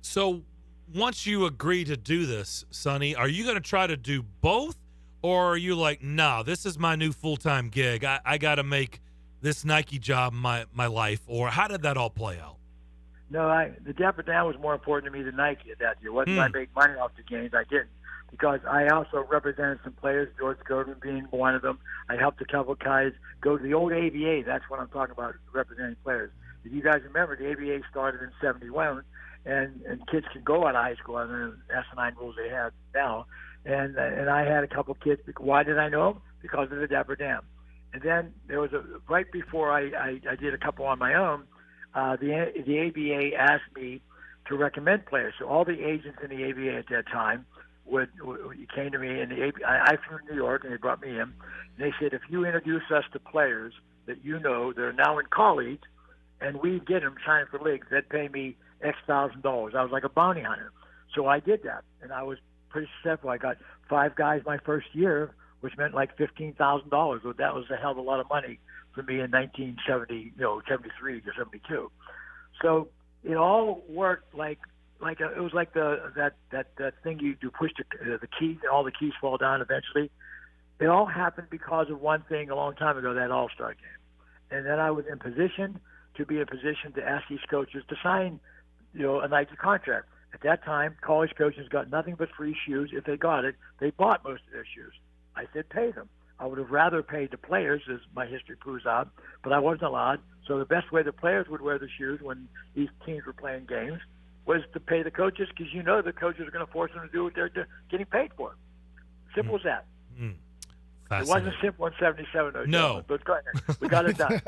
So once you agree to do this, Sonny, are you going to try to do both? Or are you like, no, this is my new full-time gig. I got to make this Nike job my life. Or how did that all play out? No, the Dapper Dan was more important to me than Nike at that year. Wasn't I make money off the games? I didn't. Because I also represented some players, George Gervin being one of them. I helped a couple of guys go to the old ABA. That's what I'm talking about, representing players. If you guys remember, the ABA started in 71, and kids could go out of high school under the S9 rules they have now. And I had a couple kids. Why did I know them? Because of the Dapper Dan. And then there was right before I did a couple on my own, the ABA asked me to recommend players. So all the agents in the ABA at that time came to me, and I flew to New York, and they brought me in. And they said, if you introduce us to players that that are now in college, and we get them signed for leagues, they'd pay me X $1,000. I was like a bounty hunter. So I did that, and I was pretty successful. I got 5 guys my first year, which meant like $15,000. So that was a hell of a lot of money for me in 1970, 73 to 72. So it all worked it was like that thing you push the keys, and all the keys fall down eventually. It all happened because of one thing a long time ago, that All-Star game. And then I was in position to ask these coaches to sign, a Nike contract. At that time, college coaches got nothing but free shoes. If they got it, they bought most of their shoes. I said, pay them. I would have rather paid the players, as my history proves out, but I wasn't allowed. So the best way the players would wear the shoes when these teams were playing games was to pay the coaches, because the coaches are going to force them to do what they're getting paid for. Simple as that. It wasn't simple in 77. No. But go ahead. We got it done.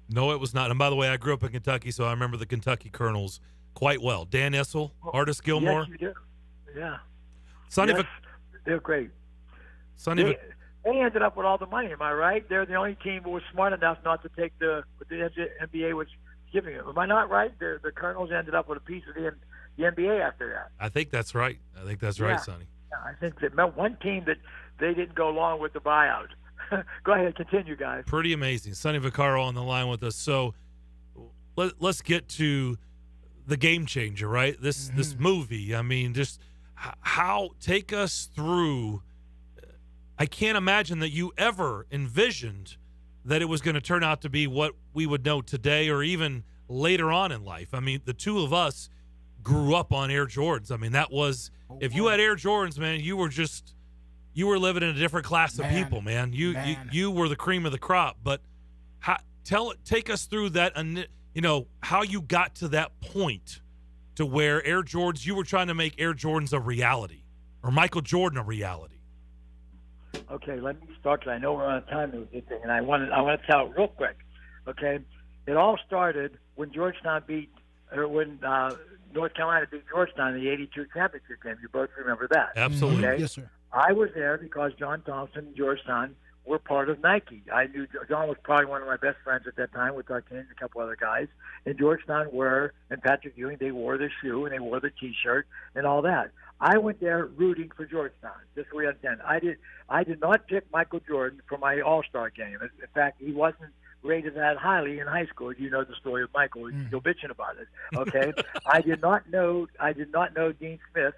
No, it was not. And by the way, I grew up in Kentucky, so I remember the Kentucky Colonels quite well. Dan Issel, Artis Gilmore. Yes, you do. Yeah. Sonny, they're great. Sonny, they ended up with all the money. Am I right? They're the only team who was smart enough not to take what the NBA was giving them. Am I not right? The Colonels ended up with a piece of the NBA after that. I think that's right. Right, Sonny. Yeah, I think that one team that they didn't go along with the buyout. Go ahead, continue, guys. Pretty amazing. Sonny Vaccaro on the line with us. So let's get to the game changer, right? This movie. I mean, just take us through. I can't imagine that you ever envisioned that it was going to turn out to be what we would know today or even later on in life. I mean, the two of us grew up on Air Jordans. I mean, that was, if you had Air Jordans, man, you were living in a different class of people, man. You were the cream of the crop. But take us through that, how you got to that point to where Air Jordans, you were trying to make Air Jordans a reality, or Michael Jordan a reality. Okay, let me start, because I know we're on time with this thing, and I want to tell it real quick. Okay, it all started when North Carolina beat Georgetown in the '82 championship game. You both remember that? Absolutely. Okay? Yes, sir. I was there because John Thompson and Georgetown were part of Nike. I knew John was probably one of my best friends at that time with Darkin and a couple other guys. And Georgetown and Patrick Ewing, they wore the shoe and they wore the T-shirt and all that. I went there rooting for Georgetown. Just so we understand. I did not pick Michael Jordan for my All-Star game. In fact, he wasn't rated that highly in high school. You know the story of Michael. He's still bitching about it. Okay. I did not know Dean Smith.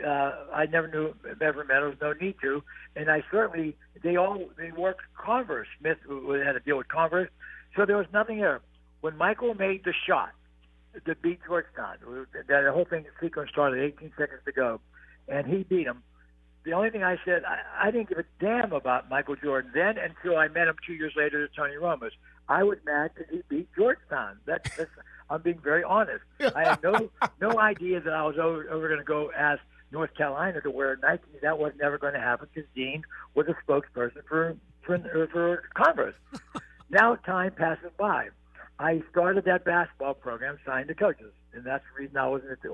I never met him. There was no need to. And I certainly, they worked Converse. Smith had to deal with Converse. So there was nothing there. When Michael made the shot to beat Georgetown, the whole thing, the sequence started 18 seconds to go, and he beat him. The only thing I said, I didn't give a damn about Michael Jordan then until I met him 2 years later at Tony Roma's. I was mad because he beat Georgetown. I'm being very honest. I had no idea that I was over going to go ask North Carolina to wear Nike. That was never going to happen because Dean was a spokesperson for Converse. Now time passes by. I started that basketball program, signed the coaches, and that's the reason I wasn't at the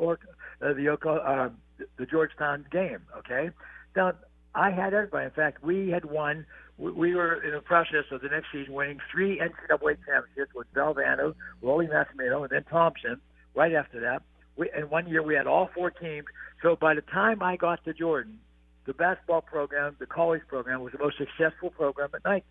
Georgetown game. Okay, now I had everybody. In fact, we had won. We were in the process of the next season winning 3 NCAA championships with Valvano, Rolly Massimino, and then Thompson. Right after that, and 1 year we had all 4 teams. So by the time I got to Jordan, the basketball program, the college program, was the most successful program at Nike.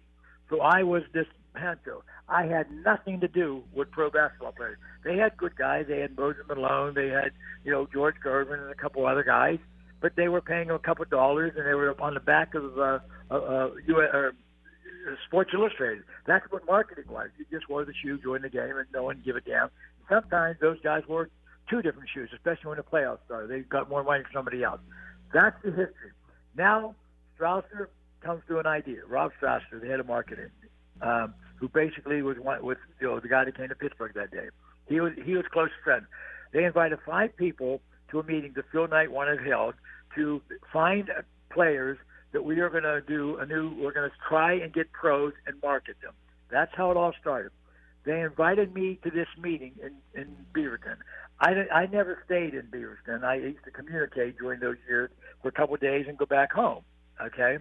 So I was this panto. I had nothing to do with pro basketball players. They had good guys. They had Moses Malone. They had, George Gervin and a couple other guys. But they were paying them a couple of dollars, and they were on the back of Sports Illustrated. That's what marketing was. You just wore the shoe, joined the game, and no one give a damn. Sometimes those guys wore 2 different shoes, especially when the playoffs started. They got more money from somebody else. That's the history. Now, Strausser comes to an idea. Rob Strausser, the head of marketing, who basically was with the guy that came to Pittsburgh that day. He was close friend. They invited 5 people to a meeting that Phil Knight wanted held to find players that we are going to do we're going to try and get pros and market them. That's how it all started. They invited me to this meeting in Beaverton. I never stayed in Beaverton. I used to communicate during those years for a couple of days and go back home. Okay?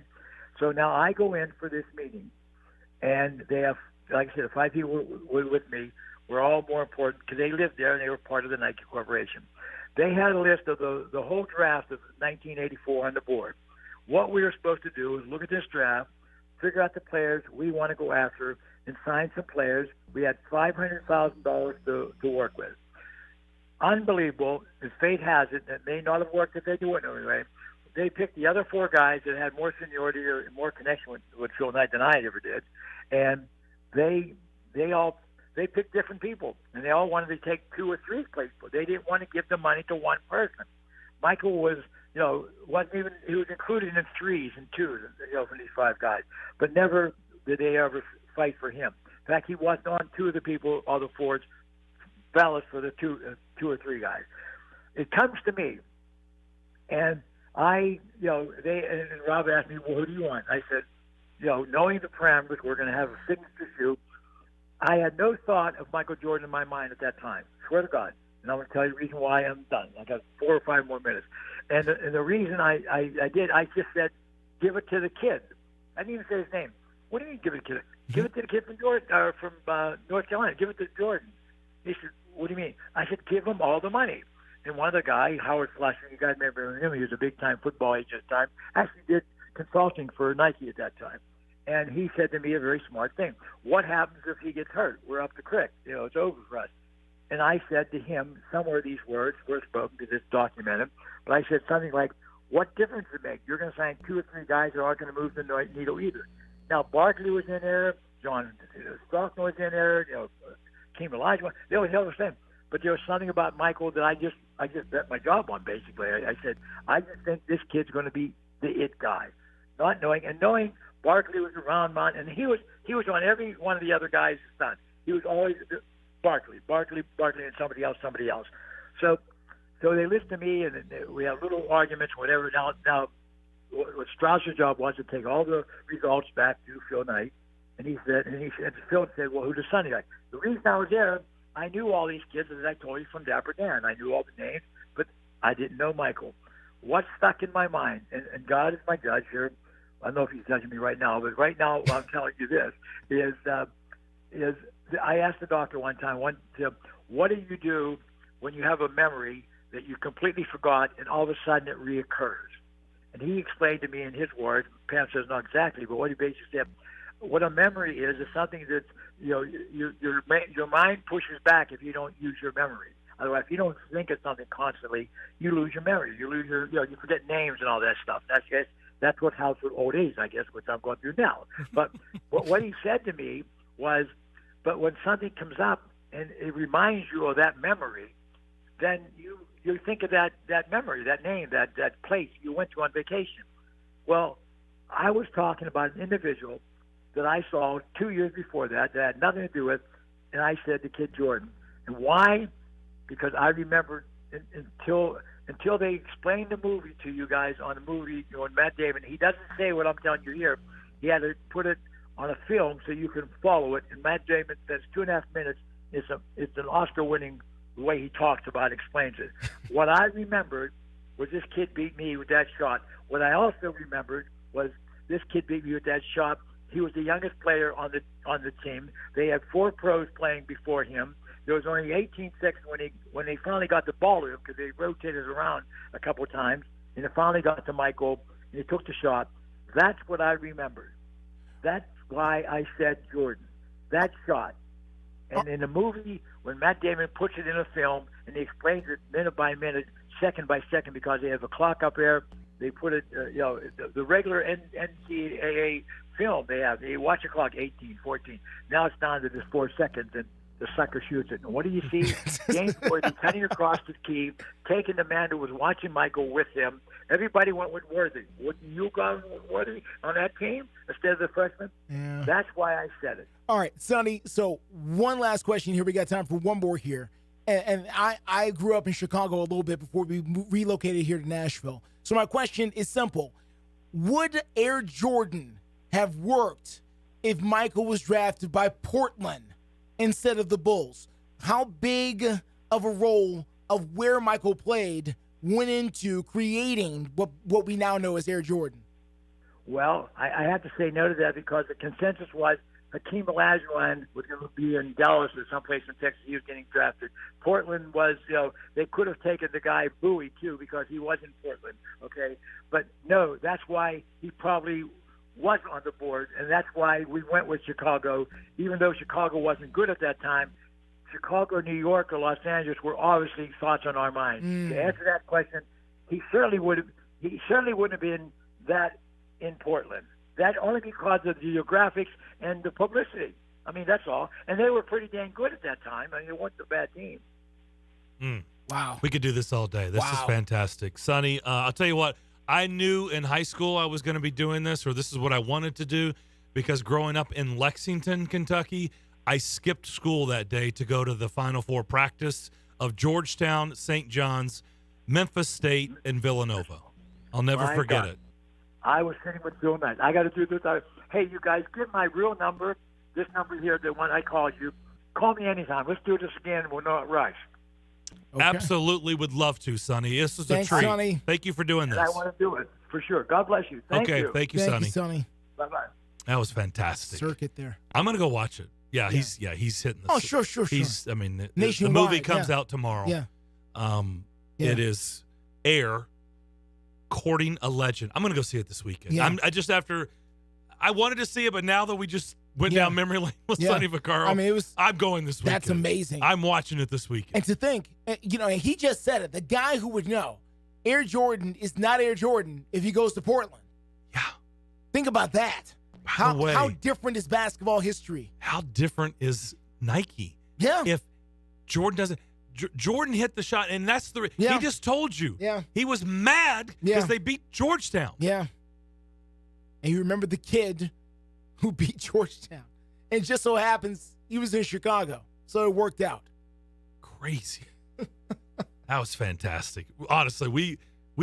So now I go in for this meeting, and they have, like I said, 5 people were with me. We're all more important because they lived there and they were part of the Nike Corporation. They had a list of the whole draft of 1984 on the board. What we were supposed to do is look at this draft, figure out the players we want to go after, and sign some players. We had $500,000 to work with. Unbelievable. As fate has it, it may not have worked if they do it anyway. They picked the other 4 guys that had more seniority or more connection with Phil Knight than I ever did, and they picked different people, and they all wanted to take 2 or 3 people. They didn't want to give the money to one person. Michael was, he was included in 3s and 2s, from these 5 guys, but never did they ever fight for him. In fact, he wasn't on 2 of the people, all the 4s, ballots for the 2 or 3 guys. It comes to me, and and Rob asked me, well, who do you want? I said, knowing the parameters, we're going to have a signature shoe. I had no thought of Michael Jordan in my mind at that time. Swear to God. And I'm going to tell you the reason why I'm done. I got 4 or 5 more minutes. And the reason I did, I just said, give it to the kid. I didn't even say his name. What do you mean give it to the kid? Give it to the kid from North Carolina. Give it to Jordan. He said, what do you mean? I said, give him all the money. And one of the guys, Howard Fletcher, you guys remember him, he was a big-time football agent at the time, actually did consulting for Nike at that time. And he said to me a very smart thing. What happens if he gets hurt? We're up the creek. It's over for us. And I said to him, somewhere these words were spoken because it's documented, but I said something like, what difference does it make? You're going to sign 2 or 3 guys that aren't going to move the needle either. Now, Barkley was in there, John Stockton was in there, Keem Olajuwon, they always held the same. But there was something about Michael that I just bet my job on, basically. I said, I just think this kid's going to be the it guy. Not knowing Barkley was around, and he was on every one of the other guys' son. He was always Barkley, and somebody else. So they listen to me, and we have little arguments, whatever. Now, what Strausser's job was to take all the results back to Phil Knight, and Phil said, well, who's the son guy? The reason I was there, I knew all these kids, as I told you, from Dapper Dan. I knew all the names, but I didn't know Michael. What stuck in my mind, and God is my judge here. I don't know if he's judging me right now, but right now I'm telling you this, is I asked the doctor one time, what do you do when you have a memory that you completely forgot and all of a sudden it reoccurs? And he explained to me in his words, Pam says not exactly, but what he basically said, what a memory is something that your mind pushes back if you don't use your memory. Otherwise, if you don't think of something constantly, you lose your memory. You lose you forget names and all that stuff. That's what helps with old age, I guess, which I'm going through now. But what he said to me was, but when something comes up and it reminds you of that memory, then you think of that memory, that name, that place you went to on vacation. Well, I was talking about an individual that I saw 2 years before that had nothing to do with, and I said to Kid Jordan. And why? Because I remembered until they explain the movie to you guys on the movie, when Matt Damon, he doesn't say what I'm telling you here. He had to put it on a film so you can follow it. And Matt Damon says 2.5 minutes. It's an Oscar-winning the way he talks about it, explains it. What I remembered was this kid beat me with that shot. What I also remembered was this kid beat me with that shot. He was the youngest player on the team. They had 4 pros playing before him. There was only 18 seconds when they finally got the ball to him, because they rotated around a couple of times, and it finally got to Michael, and he took the shot. That's what I remembered. That's why I said Jordan. That shot. And in the movie, when Matt Damon puts it in a film and he explains it minute by minute, second by second, because they have a clock up there, they put it, the regular NCAA film they watch a clock 18, 14. Now it's down to just 4 seconds, and the sucker shoots it. And what do you see? James Worthy cutting across the key, taking the man who was watching Michael with him. Everybody went with Worthy. Wouldn't you go with Worthy on that team instead of the freshman? Yeah. That's why I said it. All right, Sonny, so one last question here. We got time for one more here. And I grew up in Chicago a little bit before we relocated here to Nashville. So my question is simple. Would Air Jordan have worked if Michael was drafted by Portland instead of the Bulls? How big of a role of where Michael played went into creating what we now know as Air Jordan? Well, I have to say no to that, because the consensus was Hakeem Olajuwon was going to be in Dallas or someplace in Texas. He was getting drafted. Portland was, they could have taken the guy Bowie, too, because he was in Portland, okay? But, no, that's why he probably was on the board, and that's why we went with Chicago, even though Chicago wasn't good at that time. Chicago, New York, or Los Angeles were obviously thoughts on our mind. To answer that question, he certainly wouldn't have been that in Portland. That only because of the geographics and the publicity. I mean, that's all. And they were pretty dang good at that time. I mean, it wasn't a bad team. Wow. We could do this all day. This is fantastic. Sonny, I'll tell you what, I knew in high school I was going to be doing this, or this is what I wanted to do, because growing up in Lexington, Kentucky, I skipped school that day to go to the Final Four practice of Georgetown, St. John's, Memphis State, and Villanova. I'll never forget it. I was sitting with Bill Knight. I got to do this. Hey, you guys, give my real number, this number here, the one I called you. Call me anytime. Let's do this again. We'll know it right. Okay. Absolutely would love to, Sonny. This is Thanks, a treat. Sonny. Thank you for doing this. And I want to do it, for sure. God bless you. Thank you. Thank you, Thank Sonny. you, Sonny. Bye-bye. That was fantastic. Circuit there. I'm going to go watch it. Yeah, he's hitting the Oh, sure. I mean, the Nationwide, movie comes out tomorrow. Yeah. It is Air Courting a Legend. I'm going to go see it this weekend. Yeah. I wanted to see it, but now that we just went down memory lane with Sonny Vaccaro, I mean, I'm going this weekend. That's amazing. I'm watching it this weekend. And to think, he just said it. The guy who would know, Air Jordan is not Air Jordan if he goes to Portland. Yeah. Think about that. How different is basketball history? How different is Nike? Yeah. If Jordan doesn't. Jordan hit the shot, and that's the. Yeah. He just told you. Yeah. He was mad because they beat Georgetown. Yeah. And you remember the kid who beat Georgetown. And it just so happens he was in Chicago. So it worked out. Crazy. That was fantastic. Honestly, we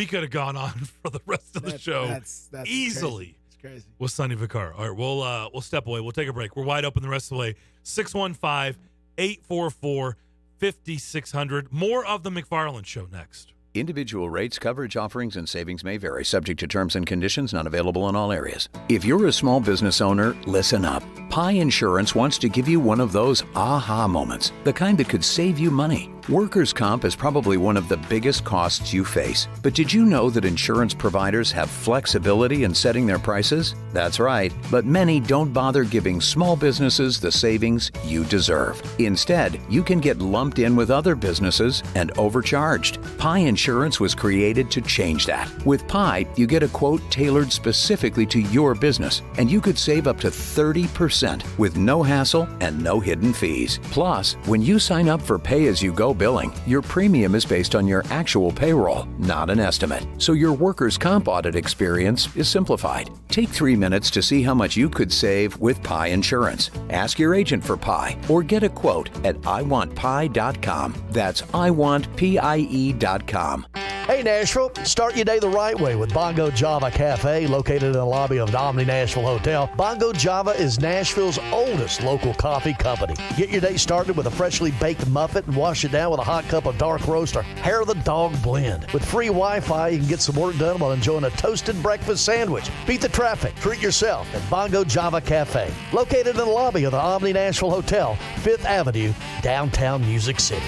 could have gone on for the rest of the show that's easily. Crazy. It's crazy. With Sonny Vaccaro. All right, we'll step away. We'll take a break. We're wide open the rest of the way. 615-844-5600. More of the McFarland Show next. Individual rates, coverage, offerings, and savings may vary, subject to terms and conditions, not available in all areas. If you're a small business owner, listen up. Pi Insurance wants to give you one of those aha moments, the kind that could save you money. Workers' comp is probably one of the biggest costs you face. But did you know that insurance providers have flexibility in setting their prices? That's right, but many don't bother giving small businesses the savings you deserve. Instead, you can get lumped in with other businesses and overcharged. Pi Insurance was created to change that. With Pi, you get a quote tailored specifically to your business, and you could save up to 30% with no hassle and no hidden fees. Plus, when you sign up for pay-as-you-go billing. Your premium is based on your actual payroll, not an estimate. So your workers' comp audit experience is simplified. Take 3 minutes to see how much you could save with Pi Insurance. Ask your agent for Pi or get a quote at iwantpi.com. That's iwantpie.com. Hey Nashville, start your day the right way with Bongo Java Cafe, located in the lobby of the Omni Nashville Hotel. Bongo Java is Nashville's oldest local coffee company. Get your day started with a freshly baked muffin and wash it down with a hot cup of dark roast or hair of the dog blend. With free Wi-Fi, you can get some work done while enjoying a toasted breakfast sandwich. Beat the traffic, treat yourself at Bongo Java Cafe, located in the lobby of the Omni Nashville Hotel, 5th Avenue, downtown Music City.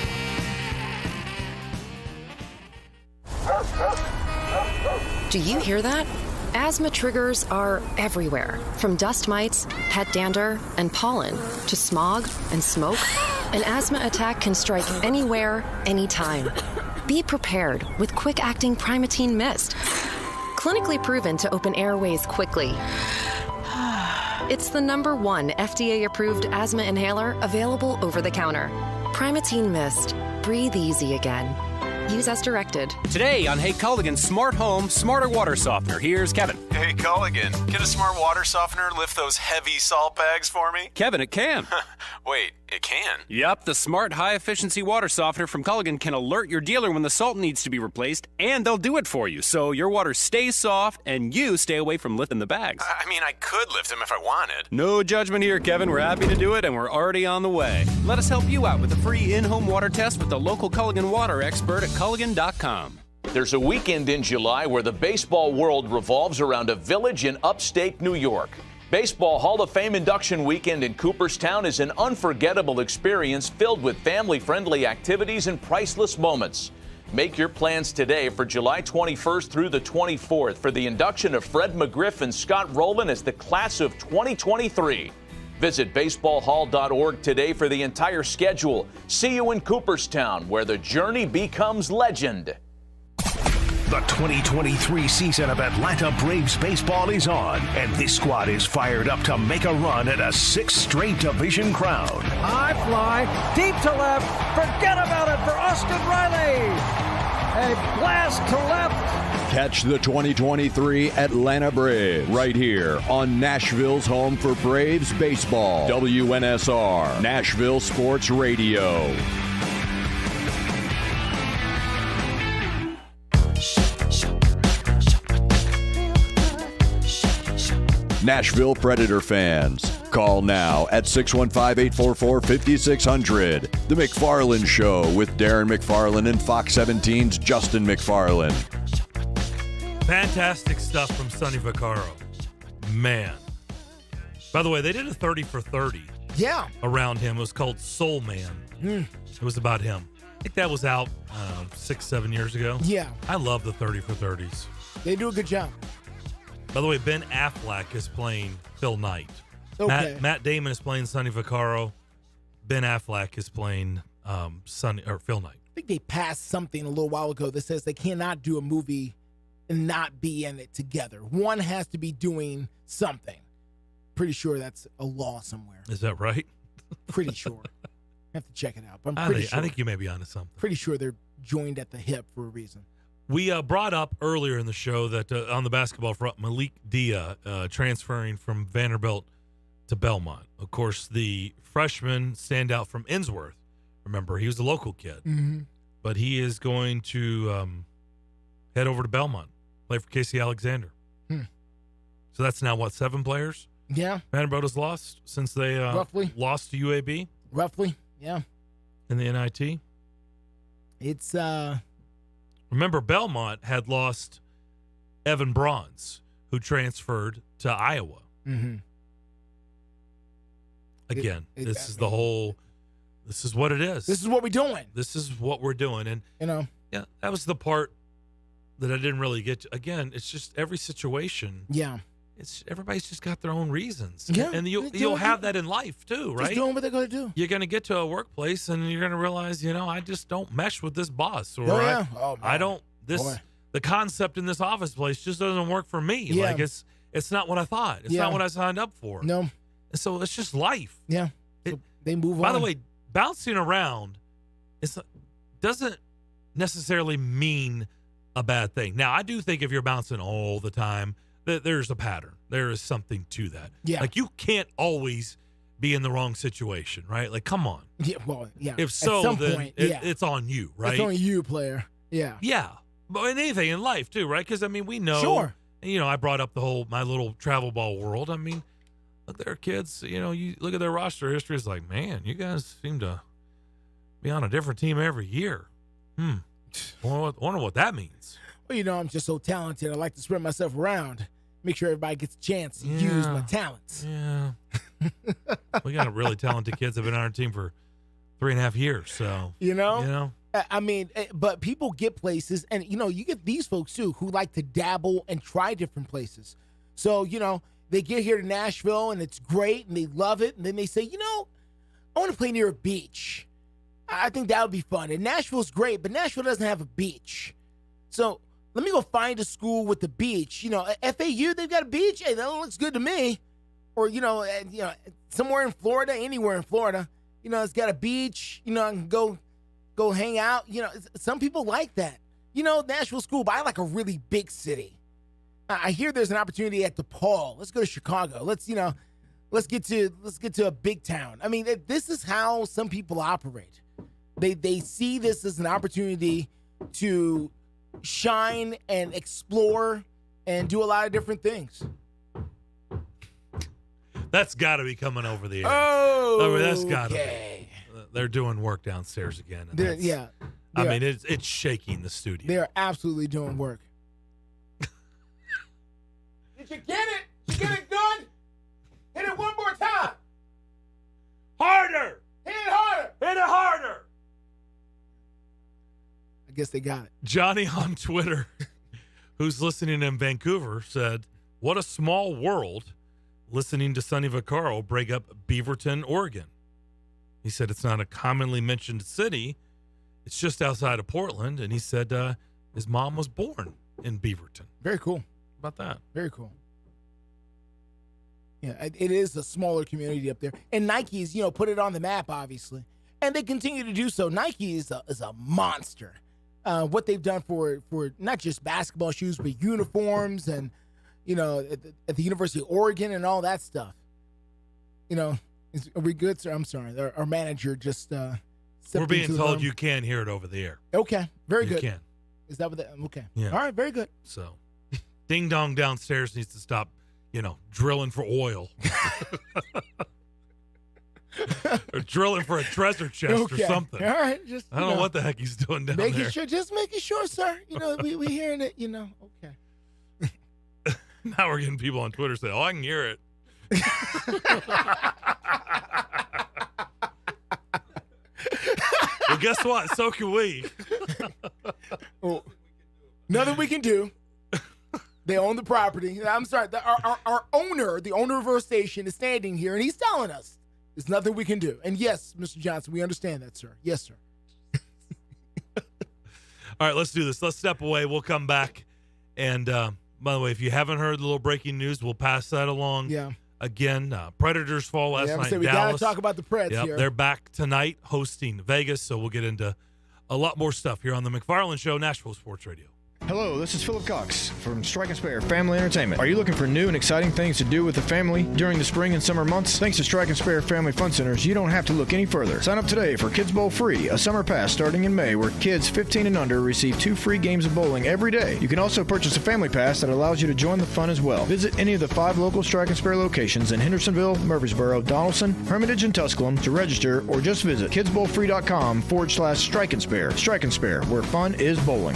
Do you hear that? Asthma triggers are everywhere, from dust mites, pet dander, and pollen, to smog and smoke. An asthma attack can strike anywhere, anytime. Be prepared with quick-acting Primatene Mist. Clinically proven to open airways quickly. It's the #1 FDA-approved asthma inhaler available over the counter. Primatene Mist. Breathe easy again. Use as directed. Today on Hey Culligan's Smart Home, Smarter Water Softener. Here's Kevin. Hey Culligan, can a smart water softener lift those heavy salt bags for me? Kevin, it can. Wait, it can? Yep, the smart high-efficiency water softener from Culligan can alert your dealer when the salt needs to be replaced, and they'll do it for you, so your water stays soft and you stay away from lifting the bags. I mean, I could lift them if I wanted. No judgment here, Kevin. We're happy to do it, and we're already on the way. Let us help you out with a free in-home water test with the local Culligan water expert at Culligan.com. There's a weekend in July where the baseball world revolves around a village in upstate New York. Baseball Hall of Fame induction weekend in Cooperstown is an unforgettable experience filled with family-friendly activities and priceless moments. Make your plans today for July 21st through the 24th for the induction of Fred McGriff and Scott Rowland as the class of 2023. Visit baseballhall.org today for the entire schedule. See you in Cooperstown, where the journey becomes legend. The 2023 season of Atlanta Braves baseball is on, and this squad is fired up to make a run at a 6th straight division crown. High fly, deep to left, forget about it for Austin Riley. A blast to left. Catch the 2023 Atlanta Braves right here on Nashville's home for Braves baseball. WNSR, Nashville Sports Radio. Nashville Predator fans, call now at 615-844-5600. The McFarland Show with Darren McFarland and Fox 17's Justin McFarland. Fantastic stuff from Sonny Vaccaro. Man. By the way, they did a 30 for 30 around him. It was called Soul Man. It was about him. I think that was out 6-7 years ago. Yeah. I love the 30 for 30s. They do a good job. By the way, Ben Affleck is playing Phil Knight. Okay. Matt Damon is playing Sonny Vaccaro. Ben Affleck is playing Phil Knight. I think they passed something a little while ago that says they cannot do a movie and not be in it together. One has to be doing something. Pretty sure that's a law somewhere. Is that right? Pretty sure. I have to check it out. But I'm pretty sure. I think you may be onto something. Pretty sure they're joined at the hip for a reason. We brought up earlier in the show that on the basketball front, Malik Dia transferring from Vanderbilt to Belmont. Of course, the freshman standout from Innsworth. Remember, he was a local kid. Mm-hmm. But he is going to head over to Belmont, play for Casey Alexander. So that's now, 7 players? Yeah. Vanderbilt has lost since they roughly lost to UAB? Roughly, yeah. In the NIT? It's Remember, Belmont had lost Evan Bronze, who transferred to Iowa. Mm-hmm. Again, this is what it is. This is what we're doing. This is what we're doing. And, yeah, that was the part that I didn't really get to. Again, it's just every situation. Yeah. Everybody's just got their own reasons. Yeah. And you'll have that in life, too, right? Just doing what they're going to do. You're going to get to a workplace and you're going to realize, I just don't mesh with this boss. Or I don't, the concept in this office place just doesn't work for me. Yeah. Like it's not what I thought. It's not what I signed up for. No. And so it's just life. Yeah. So they move on. By the way, bouncing around, doesn't necessarily mean a bad thing. Now, I do think if you're bouncing all the time, that there's a pattern. There is something to that. Yeah. Like, you can't always be in the wrong situation, right? Like, come on. Yeah, well, yeah. If so, at some then point, it's on you, right? It's on you, player. Yeah. Yeah. But in anything in life, too, right? Because, I mean, we know. Sure. You know, I brought up my little travel ball world. I mean, look, there are kids, you know, you look at their roster history, it's like, man, you guys seem to be on a different team every year. I wonder what that means. Well, you know, I'm just so talented. I like to spread myself around, make sure everybody gets a chance to use my talents. Yeah. We got really talented kids that have been on our team for 3.5 years. So, you know, I mean, but people get places, and, you know, you get these folks, too, who like to dabble and try different places. So, you know, they get here to Nashville, and it's great, and they love it, and then they say, you know, I want to play near a beach. I think that would be fun. And Nashville's great, but Nashville doesn't have a beach. So let me go find a school with a beach. You know, FAU, they've got a beach. Hey, that looks good to me. Or, you know, somewhere in Florida, anywhere in Florida, you know, it's got a beach. You know, I can go hang out. You know, some people like that. You know, Nashville school, but I like a really big city. I hear there's an opportunity at DePaul. Let's go to Chicago. Let's get to a big town. I mean, this is how some people operate. They see this as an opportunity to shine and explore and do a lot of different things. That's got to be coming over the air. Oh, I mean, that's got to be. They're doing work downstairs again. And I mean, it's shaking the studio. They're absolutely doing work. Did you get it? Did you get it good? Hit it one more time. Harder. Hit it harder. Hit it harder. I guess they got it. Johnny on Twitter, who's listening in Vancouver, said, "What a small world listening to Sonny Vaccaro break up Beaverton, Oregon." He said it's not a commonly mentioned city. It's just outside of Portland. And he said his mom was born in Beaverton. Very cool. How about that? Very cool. Yeah, it is a smaller community up there. And Nike's, you know, put it on the map, obviously. And they continue to do so. Nike is a monster. What they've done for not just basketball shoes, but uniforms and, you know, at the University of Oregon and all that stuff. You know, are we good, sir? I'm sorry. Our manager just we're being told you can hear it over the air. Okay, very good. You can. Is that what that? Okay. Yeah. All right, very good. So, Ding Dong downstairs needs to stop, you know, drilling for oil. Or drilling for a treasure chest or something. All right. I don't know what the heck he's doing down there. Just making sure, sir. You know, we hearing it, you know. Okay. Now we're getting people on Twitter say, "Oh, I can hear it." Well, guess what? So can we. Well, nothing we can do. They own the property. I'm sorry. Our owner, the owner of our station, is standing here, and he's telling us there's nothing we can do. And yes, Mr. Johnson, we understand that, sir. Yes, sir. All right, let's do this. Let's step away. We'll come back. And by the way, if you haven't heard the little breaking news, we'll pass that along. Yeah. Again, Predators fall last night in we Dallas. got to talk about the Preds here. They're back tonight hosting Vegas, so we'll get into a lot more stuff here on the McFarland Show, Nashville Sports Radio. Hello, this is Philip Cox from Strike and Spare Family Entertainment. Are you looking for new and exciting things to do with the family during the spring and summer months? Thanks to Strike and Spare Family Fun Centers, you don't have to look any further. Sign up today for Kids Bowl Free, a summer pass starting in May where kids 15 and under receive 2 free games of bowling every day. You can also purchase a family pass that allows you to join the fun as well. Visit any of the 5 local Strike and Spare locations in Hendersonville, Murfreesboro, Donaldson, Hermitage, and Tusculum to register, or just visit kidsbowlfree.com/Strike and Spare. Strike and Spare, where fun is bowling.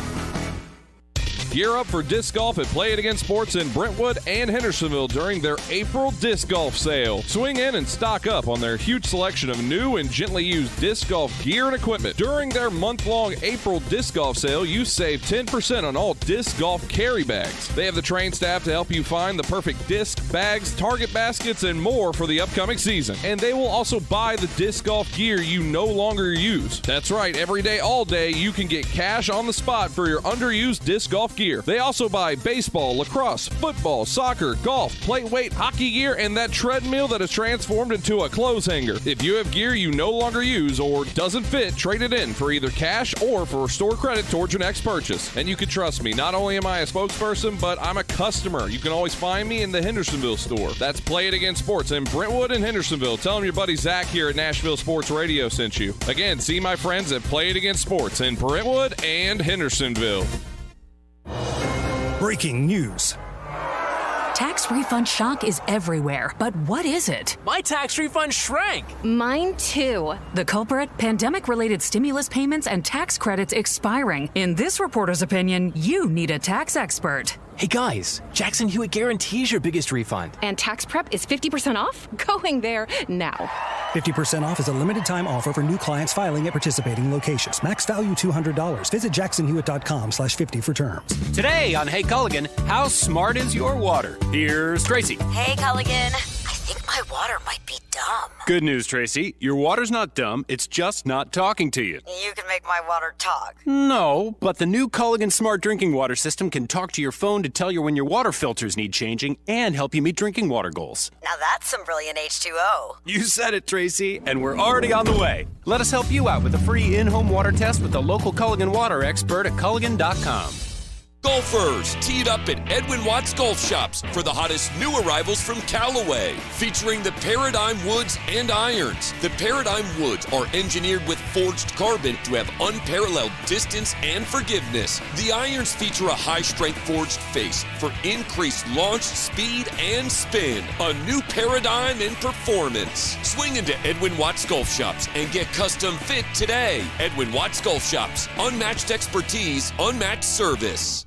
Gear up for disc golf at Play It Again Sports in Brentwood and Hendersonville during their April disc golf sale. Swing in and stock up on their huge selection of new and gently used disc golf gear and equipment. During their month-long April disc golf sale, you save 10% on all disc golf carry bags. They have the trained staff to help you find the perfect disc, bags, target baskets, and more for the upcoming season. And they will also buy the disc golf gear you no longer use. That's right, every day, all day, you can get cash on the spot for your underused disc golf gear. gear. They also buy baseball, lacrosse, football, soccer, golf, plate weight, hockey gear, and that treadmill that is transformed into a clothes hanger. If you have gear you no longer use or doesn't fit, trade it in for either cash or for store credit towards your next purchase. And you can trust me, not only am I a spokesperson, but I'm a customer. You can always find me in the Hendersonville store. That's Play It Again Sports in Brentwood and Hendersonville. Tell them your buddy Zach here at Nashville Sports Radio sent you. Again, see my friends at Play It Again Sports in Brentwood and Hendersonville. Breaking news. Tax refund shock is everywhere, but what is it? My tax refund shrank. Mine too. The culprit? Pandemic-related stimulus payments and tax credits expiring. In this reporter's opinion, you need a tax expert. Hey guys, Jackson Hewitt guarantees your biggest refund. And tax prep is 50% off? Going there now. 50% off is a limited-time offer for new clients filing at participating locations. Max value $200. Visit jacksonhewitt.com/50 for terms. Today on Hey Culligan, how smart is your water? Here's Tracy. Hey Culligan, I think my water might be dumb. Good news, Tracy. Your water's not dumb. It's just not talking to you. You can make my water talk. No, but the new Culligan Smart Drinking Water System can talk to your phone to tell you when your water filters need changing and help you meet drinking water goals. Now that's some brilliant H2O. You said it, Tracy, and we're already on the way. Let us help you out with a free in-home water test with the local Culligan water expert at Culligan.com. Golfers, teed up at Edwin Watts Golf Shops for the hottest new arrivals from Callaway, featuring the Paradigm Woods and Irons. The Paradigm Woods are engineered with forged carbon to have unparalleled distance and forgiveness. The Irons feature a high-strength forged face for increased launch, speed, and spin. A new paradigm in performance. Swing into Edwin Watts Golf Shops and get custom fit today. Edwin Watts Golf Shops. Unmatched expertise, unmatched service.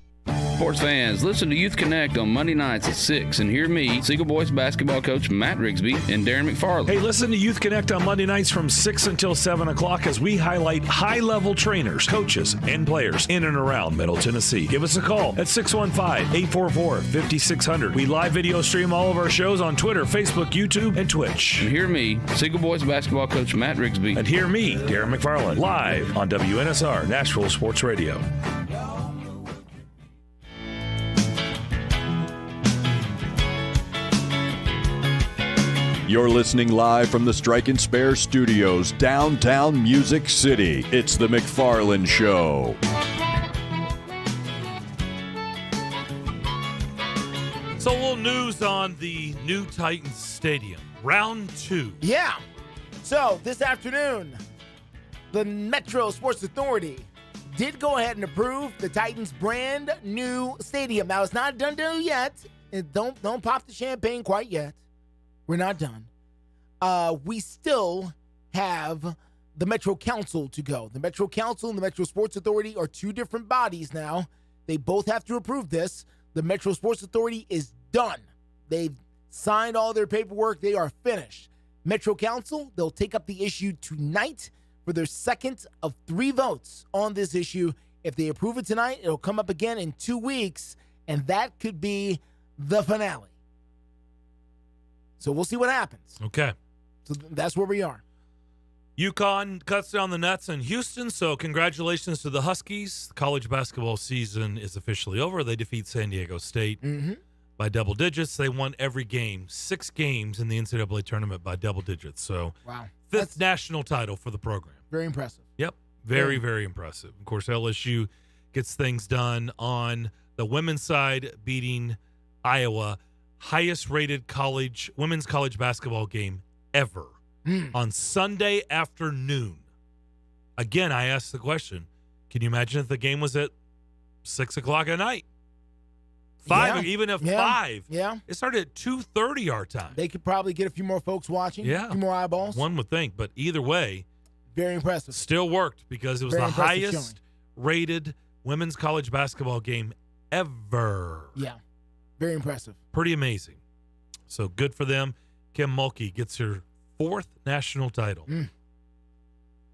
Sports fans, listen to Youth Connect on Monday nights at 6 and hear me, Seagull Boys basketball coach Matt Rigsby and Darren McFarland. Hey, listen to Youth Connect on Monday nights from 6 until 7 o'clock as we highlight high-level trainers, coaches, and players in and around Middle Tennessee. Give us a call at 615-844-5600. We live video stream all of our shows on Twitter, Facebook, YouTube, and Twitch. And hear me, Seagull Boys basketball coach Matt Rigsby. And hear me, Darren McFarland, live on WNSR, Nashville Sports Radio. You're listening live from the Strike and Spare Studios, downtown Music City. It's the McFarland Show. So a little news on the new Titans Stadium, round 2. Yeah. So this afternoon, the Metro Sports Authority did go ahead and approve the Titans' brand new stadium. Now, it's not done yet. Don't pop the champagne quite yet. We're not done. We still have the Metro Council to go. The Metro Council and the Metro Sports Authority are two different bodies now. They both have to approve this. The Metro Sports Authority is done. They've signed all their paperwork. They are finished. Metro Council, they'll take up the issue tonight for their second of 3 votes on this issue. If they approve it tonight, it'll come up again in 2 weeks, and that could be the finale. So we'll see what happens. Okay. So that's where we are. UConn cuts down the nets in Houston, so congratulations to the Huskies. The college basketball season is officially over. They defeat San Diego State by double digits. They won every game, 6 games in the NCAA tournament by double digits. So wow. 5th national title for the program. Very impressive. Yep. Very, very impressive. Of course, LSU gets things done on the women's side, beating Iowa. Highest rated women's college basketball game ever on Sunday afternoon. Again, I asked the question, can you imagine if the game was at 6 o'clock at night? 5, even if 5. Yeah. It started at 2:30 our time. They could probably get a few more folks watching, a few more eyeballs. One would think, but either way, very impressive. Still worked because it was the highest rated women's college basketball game ever. Yeah. Very impressive. Pretty amazing. So good for them. Kim Mulkey gets her 4th national title.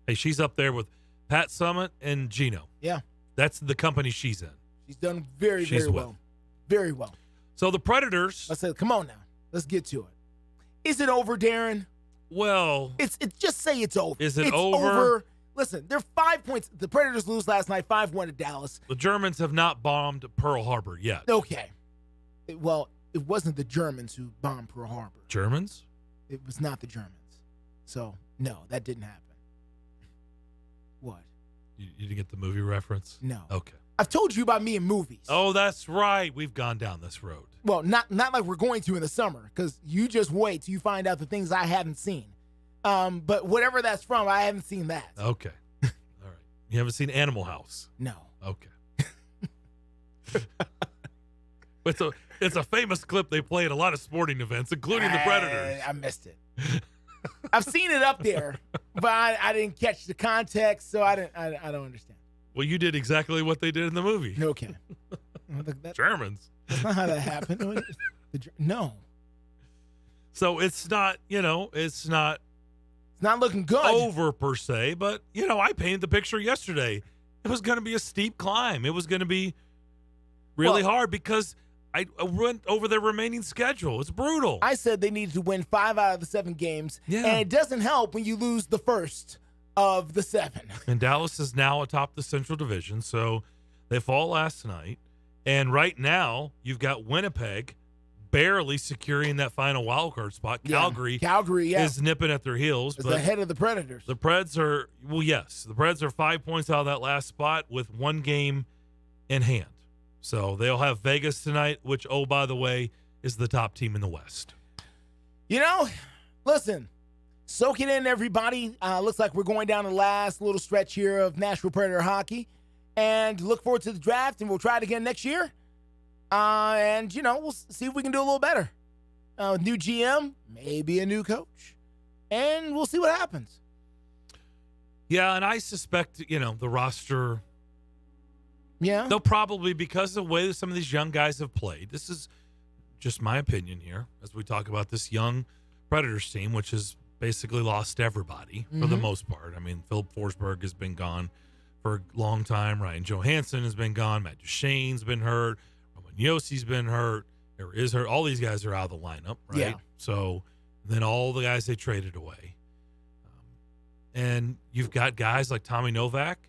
Hey, she's up there with Pat Summitt and Gino. Yeah. That's the company she's in. She's done very well. Very well. So the Predators. I said, come on now. Let's get to it. Is it over, Darren? Well. It's just say it's over. Is it it's over? Listen, they're 5 points. The Predators lose last night, 5-1 to Dallas. The Germans have not bombed Pearl Harbor yet. Okay. Well, it wasn't the Germans who bombed Pearl Harbor. Germans? It was not the Germans. So, no, that didn't happen. What? You didn't get the movie reference? No. Okay. I've told you about me in movies. Oh, that's right. We've gone down this road. Well, not like we're going to in the summer, because you just wait till you find out the things I haven't seen. But whatever that's from, I haven't seen that. Okay. All right. You haven't seen Animal House? No. Okay. It's a famous clip they play at a lot of sporting events, including the Predators. I missed it. I've seen it up there, but I didn't catch the context, so I don't understand. Well, you did exactly what they did in the movie. Okay. Germans. That's not how that happened. No. So it's not, it's not looking good. Over per se, but, I painted the picture yesterday. It was going to be a steep climb. It was going to be really hard because I went over their remaining schedule. It's brutal. I said they needed to win 5 out of the 7 games, and it doesn't help when you lose the first of the 7. And Dallas is now atop the Central Division, so they fall last night. And right now, you've got Winnipeg barely securing that final wild card spot. Calgary is nipping at their heels. It's ahead of the Predators. The Preds are, the Preds are 5 points out of that last spot with 1 game in hand. So they'll have Vegas tonight, which, oh, by the way, is the top team in the West. Listen, soak it in, everybody. Looks like we're going down the last little stretch here of Nashville Predator hockey. And look forward to the draft, and we'll try it again next year. And, we'll see if we can do a little better. New GM, maybe a new coach. And we'll see what happens. Yeah, and I suspect, the roster... Yeah. They'll probably, because of the way that some of these young guys have played, this is just my opinion here, as we talk about this young Predators team, which has basically lost everybody for the most part. I mean, Philip Forsberg has been gone for a long time. Ryan Johansson has been gone. Matt Duchene's been hurt. Roman Yossi's been hurt. Or is hurt. All these guys are out of the lineup, right? Yeah. So then all the guys they traded away. And you've got guys like Tommy Novak,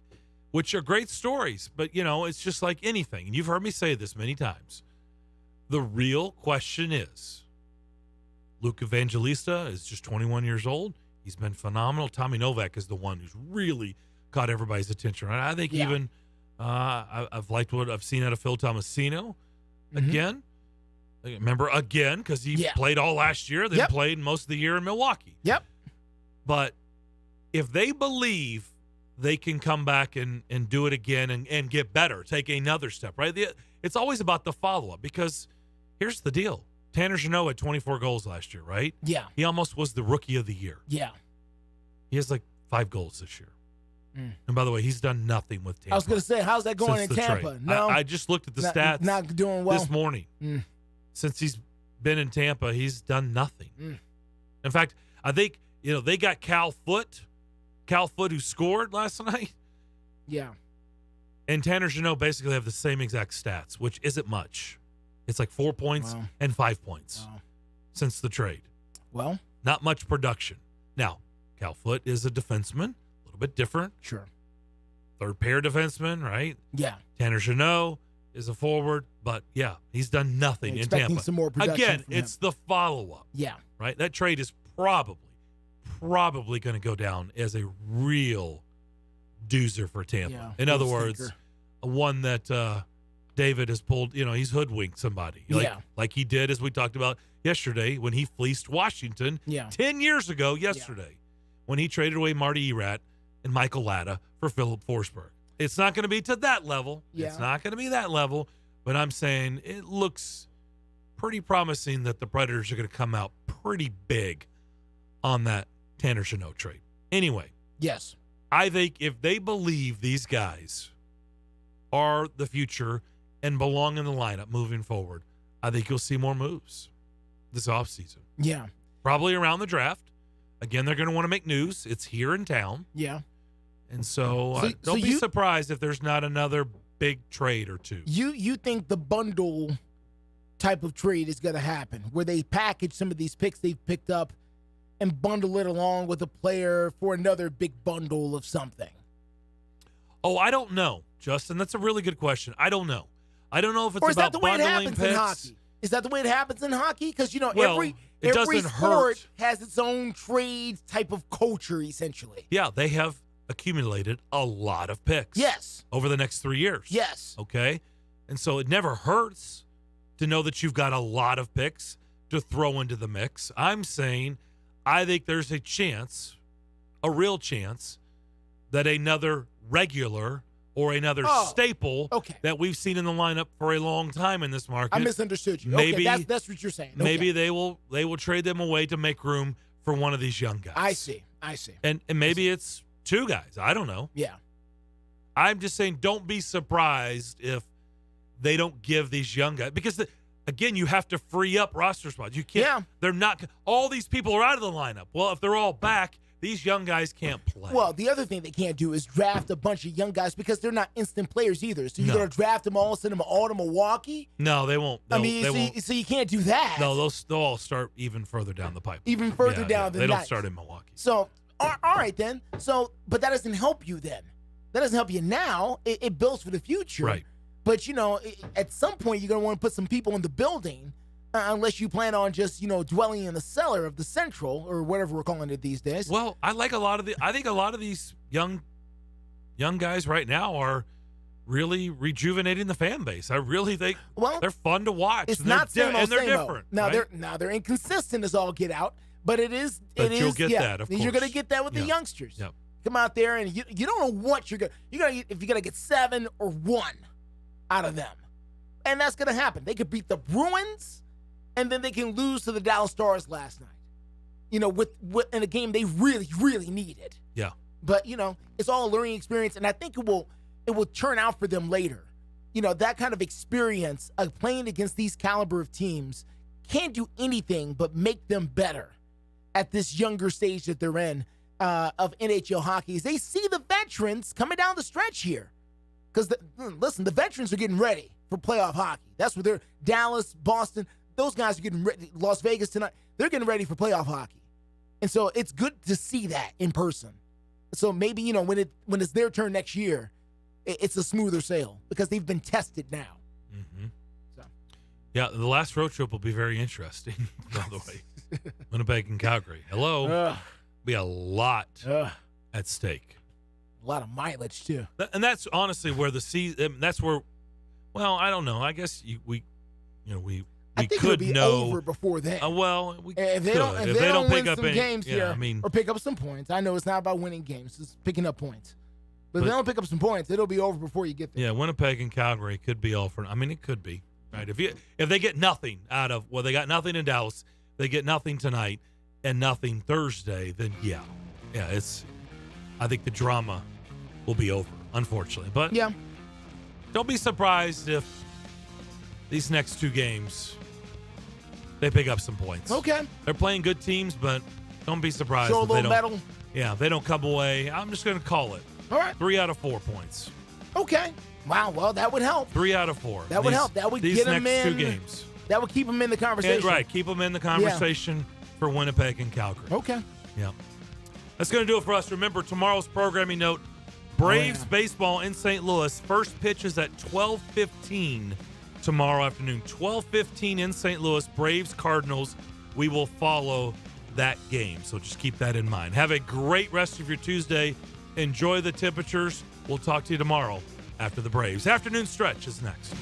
which are great stories, but, it's just like anything. And you've heard me say this many times. The real question is, Luke Evangelista is just 21 years old. He's been phenomenal. Tommy Novak is the one who's really caught everybody's attention. And I think even I've liked what I've seen out of Phil Tomasino again. Remember, again, because he played all last year, then played most of the year in Milwaukee. Yep. But if they believe they can come back and do it again and get better, take another step, right? It's always about the follow-up, because here's the deal. Tanner Jeannot had 24 goals last year, right? Yeah. He almost was the rookie of the year. Yeah. He has 5 goals this year. And by the way, he's done nothing with Tampa. I was going to say, how's that going in Tampa? Trade. No. I just looked at the stats. Not doing well this morning. Since he's been in Tampa, he's done nothing. In fact, I think, they got Cal Foote, who scored last night. Yeah. And Tanner Jeannot basically have the same exact stats, which isn't much. It's 4 points and 5 points since the trade. Well, not much production. Now, Cal Foote is a defenseman, a little bit different. Sure. Third pair defenseman, right? Yeah. Tanner Jeannot is a forward, but he's done nothing in Tampa. Some more production Again, from it's him. the follow-up. Yeah. Right? That trade is probably going to go down as a real doozer for Tampa. Yeah, in other words, one that David has pulled, he's hoodwinked somebody. Like he did, as we talked about yesterday, when he fleeced Washington 10 years ago yesterday, when he traded away Marty Erat and Michael Latta for Philip Forsberg. It's not going to be to that level. Yeah. It's not going to be that level, but I'm saying it looks pretty promising that the Predators are going to come out pretty big on that Tanner Jeannot trade. Anyway. Yes. I think if they believe these guys are the future and belong in the lineup moving forward, I think you'll see more moves this offseason. Yeah. Probably around the draft. Again, they're going to want to make news. It's here in town. Yeah. And so don't be surprised if there's not another big trade or two. You think the bundle type of trade is going to happen, where they package some of these picks they've picked up and bundle it along with a player for another big bundle of something? Oh, I don't know, Justin. That's a really good question. I don't know. I don't know if it's or is about that the way it bundling happens picks. in hockey? Is that the way it happens in hockey? Because, It every doesn't sport hurt. has its own trade type of culture, essentially. Yeah, they have accumulated a lot of picks. Yes. Over the next 3 years. Yes. Okay? And so it never hurts to know that you've got a lot of picks to throw into the mix. I'm saying I think there's a chance, a real chance, that another regular or another staple that we've seen in the lineup for a long time in this market. I misunderstood you. Maybe okay, that's what you're saying. Okay. Maybe they will trade them away to make room for one of these young guys. I see. And maybe it's two guys. I don't know. Yeah. I'm just saying don't be surprised if they don't give these young guys, because again, you have to free up roster spots. You can't. Yeah. They're not. All these people are out of the lineup. Well, if they're all back, these young guys can't play. Well, the other thing they can't do is draft a bunch of young guys because they're not instant players either. So you're going to draft them all, send them all to Milwaukee? No, they won't. So you can't do that. No, they'll all start even further down the pipe. Even further down than they that. don't start in Milwaukee. So, all right then. So, but that doesn't help you then. That doesn't help you now. It builds for the future. Right. But, at some point, you're going to want to put some people in the building. Unless you plan on just, dwelling in the cellar of the Central or whatever we're calling it these days. Well, I think a lot of these young guys right now are really rejuvenating the fan base. I really think they're fun to watch. It's not same old, and they're same old. different. Now right? they're inconsistent as all get out, but it is. You'll get that, of course. You're going to get that with the youngsters. Yep. Come out there and you don't know what you're going to if you're going to get 7 or 1 out of them, and that's going to happen. They could beat the Bruins. And then they can lose to the Dallas Stars last night, with in a game they really, really needed. Yeah. But it's all a learning experience, and I think it will turn out for them later. That kind of experience of playing against these caliber of teams can't do anything but make them better at this younger stage that they're in of NHL hockey. They see the veterans coming down the stretch here, because the veterans are getting ready for playoff hockey. That's what they're Dallas, Boston. Those guys are getting ready. Las Vegas tonight, they're getting ready for playoff hockey. And so it's good to see that in person. So maybe, when it's their turn next year, it's a smoother sail because they've been tested now. Mm-hmm. So. Yeah, the last road trip will be very interesting, by the way. Winnipeg and Calgary. Hello. Be a lot at stake. A lot of mileage, too. And that's honestly where the season, that's where, well, I don't know. I guess we I think could it'll be over before then. If they don't pick pick up some any games here, I or pick up some points. I know it's not about winning games; it's picking up points. But if they don't pick up some points, it'll be over before you get there. Yeah, Winnipeg and Calgary could be all for. I mean, it could be right if they get nothing out of they got nothing in Dallas, they get nothing tonight and nothing Thursday. Then it's. I think the drama will be over, unfortunately. But don't be surprised if these next 2 games. They pick up some points. Okay. They're playing good teams, but don't be surprised Show a if they little don't. medal. Yeah, they don't come away. I'm just going to call it. All right. 3 out of 4 points. Okay. Wow. Well, that would help. 3 out of 4. That would help. That would get them in. These next 2 games. That would keep them in the conversation. Right. Keep them in the conversation for Winnipeg and Calgary. Okay. Yeah. That's going to do it for us. Remember, tomorrow's programming note, Braves baseball in St. Louis. First pitch is at 12:15 tomorrow afternoon. 12:15 in St. Louis. Braves Cardinals. We will follow that game. So just keep that in mind. Have a great rest of your Tuesday. Enjoy the temperatures. We'll talk to you tomorrow after the Braves. Afternoon stretch is next.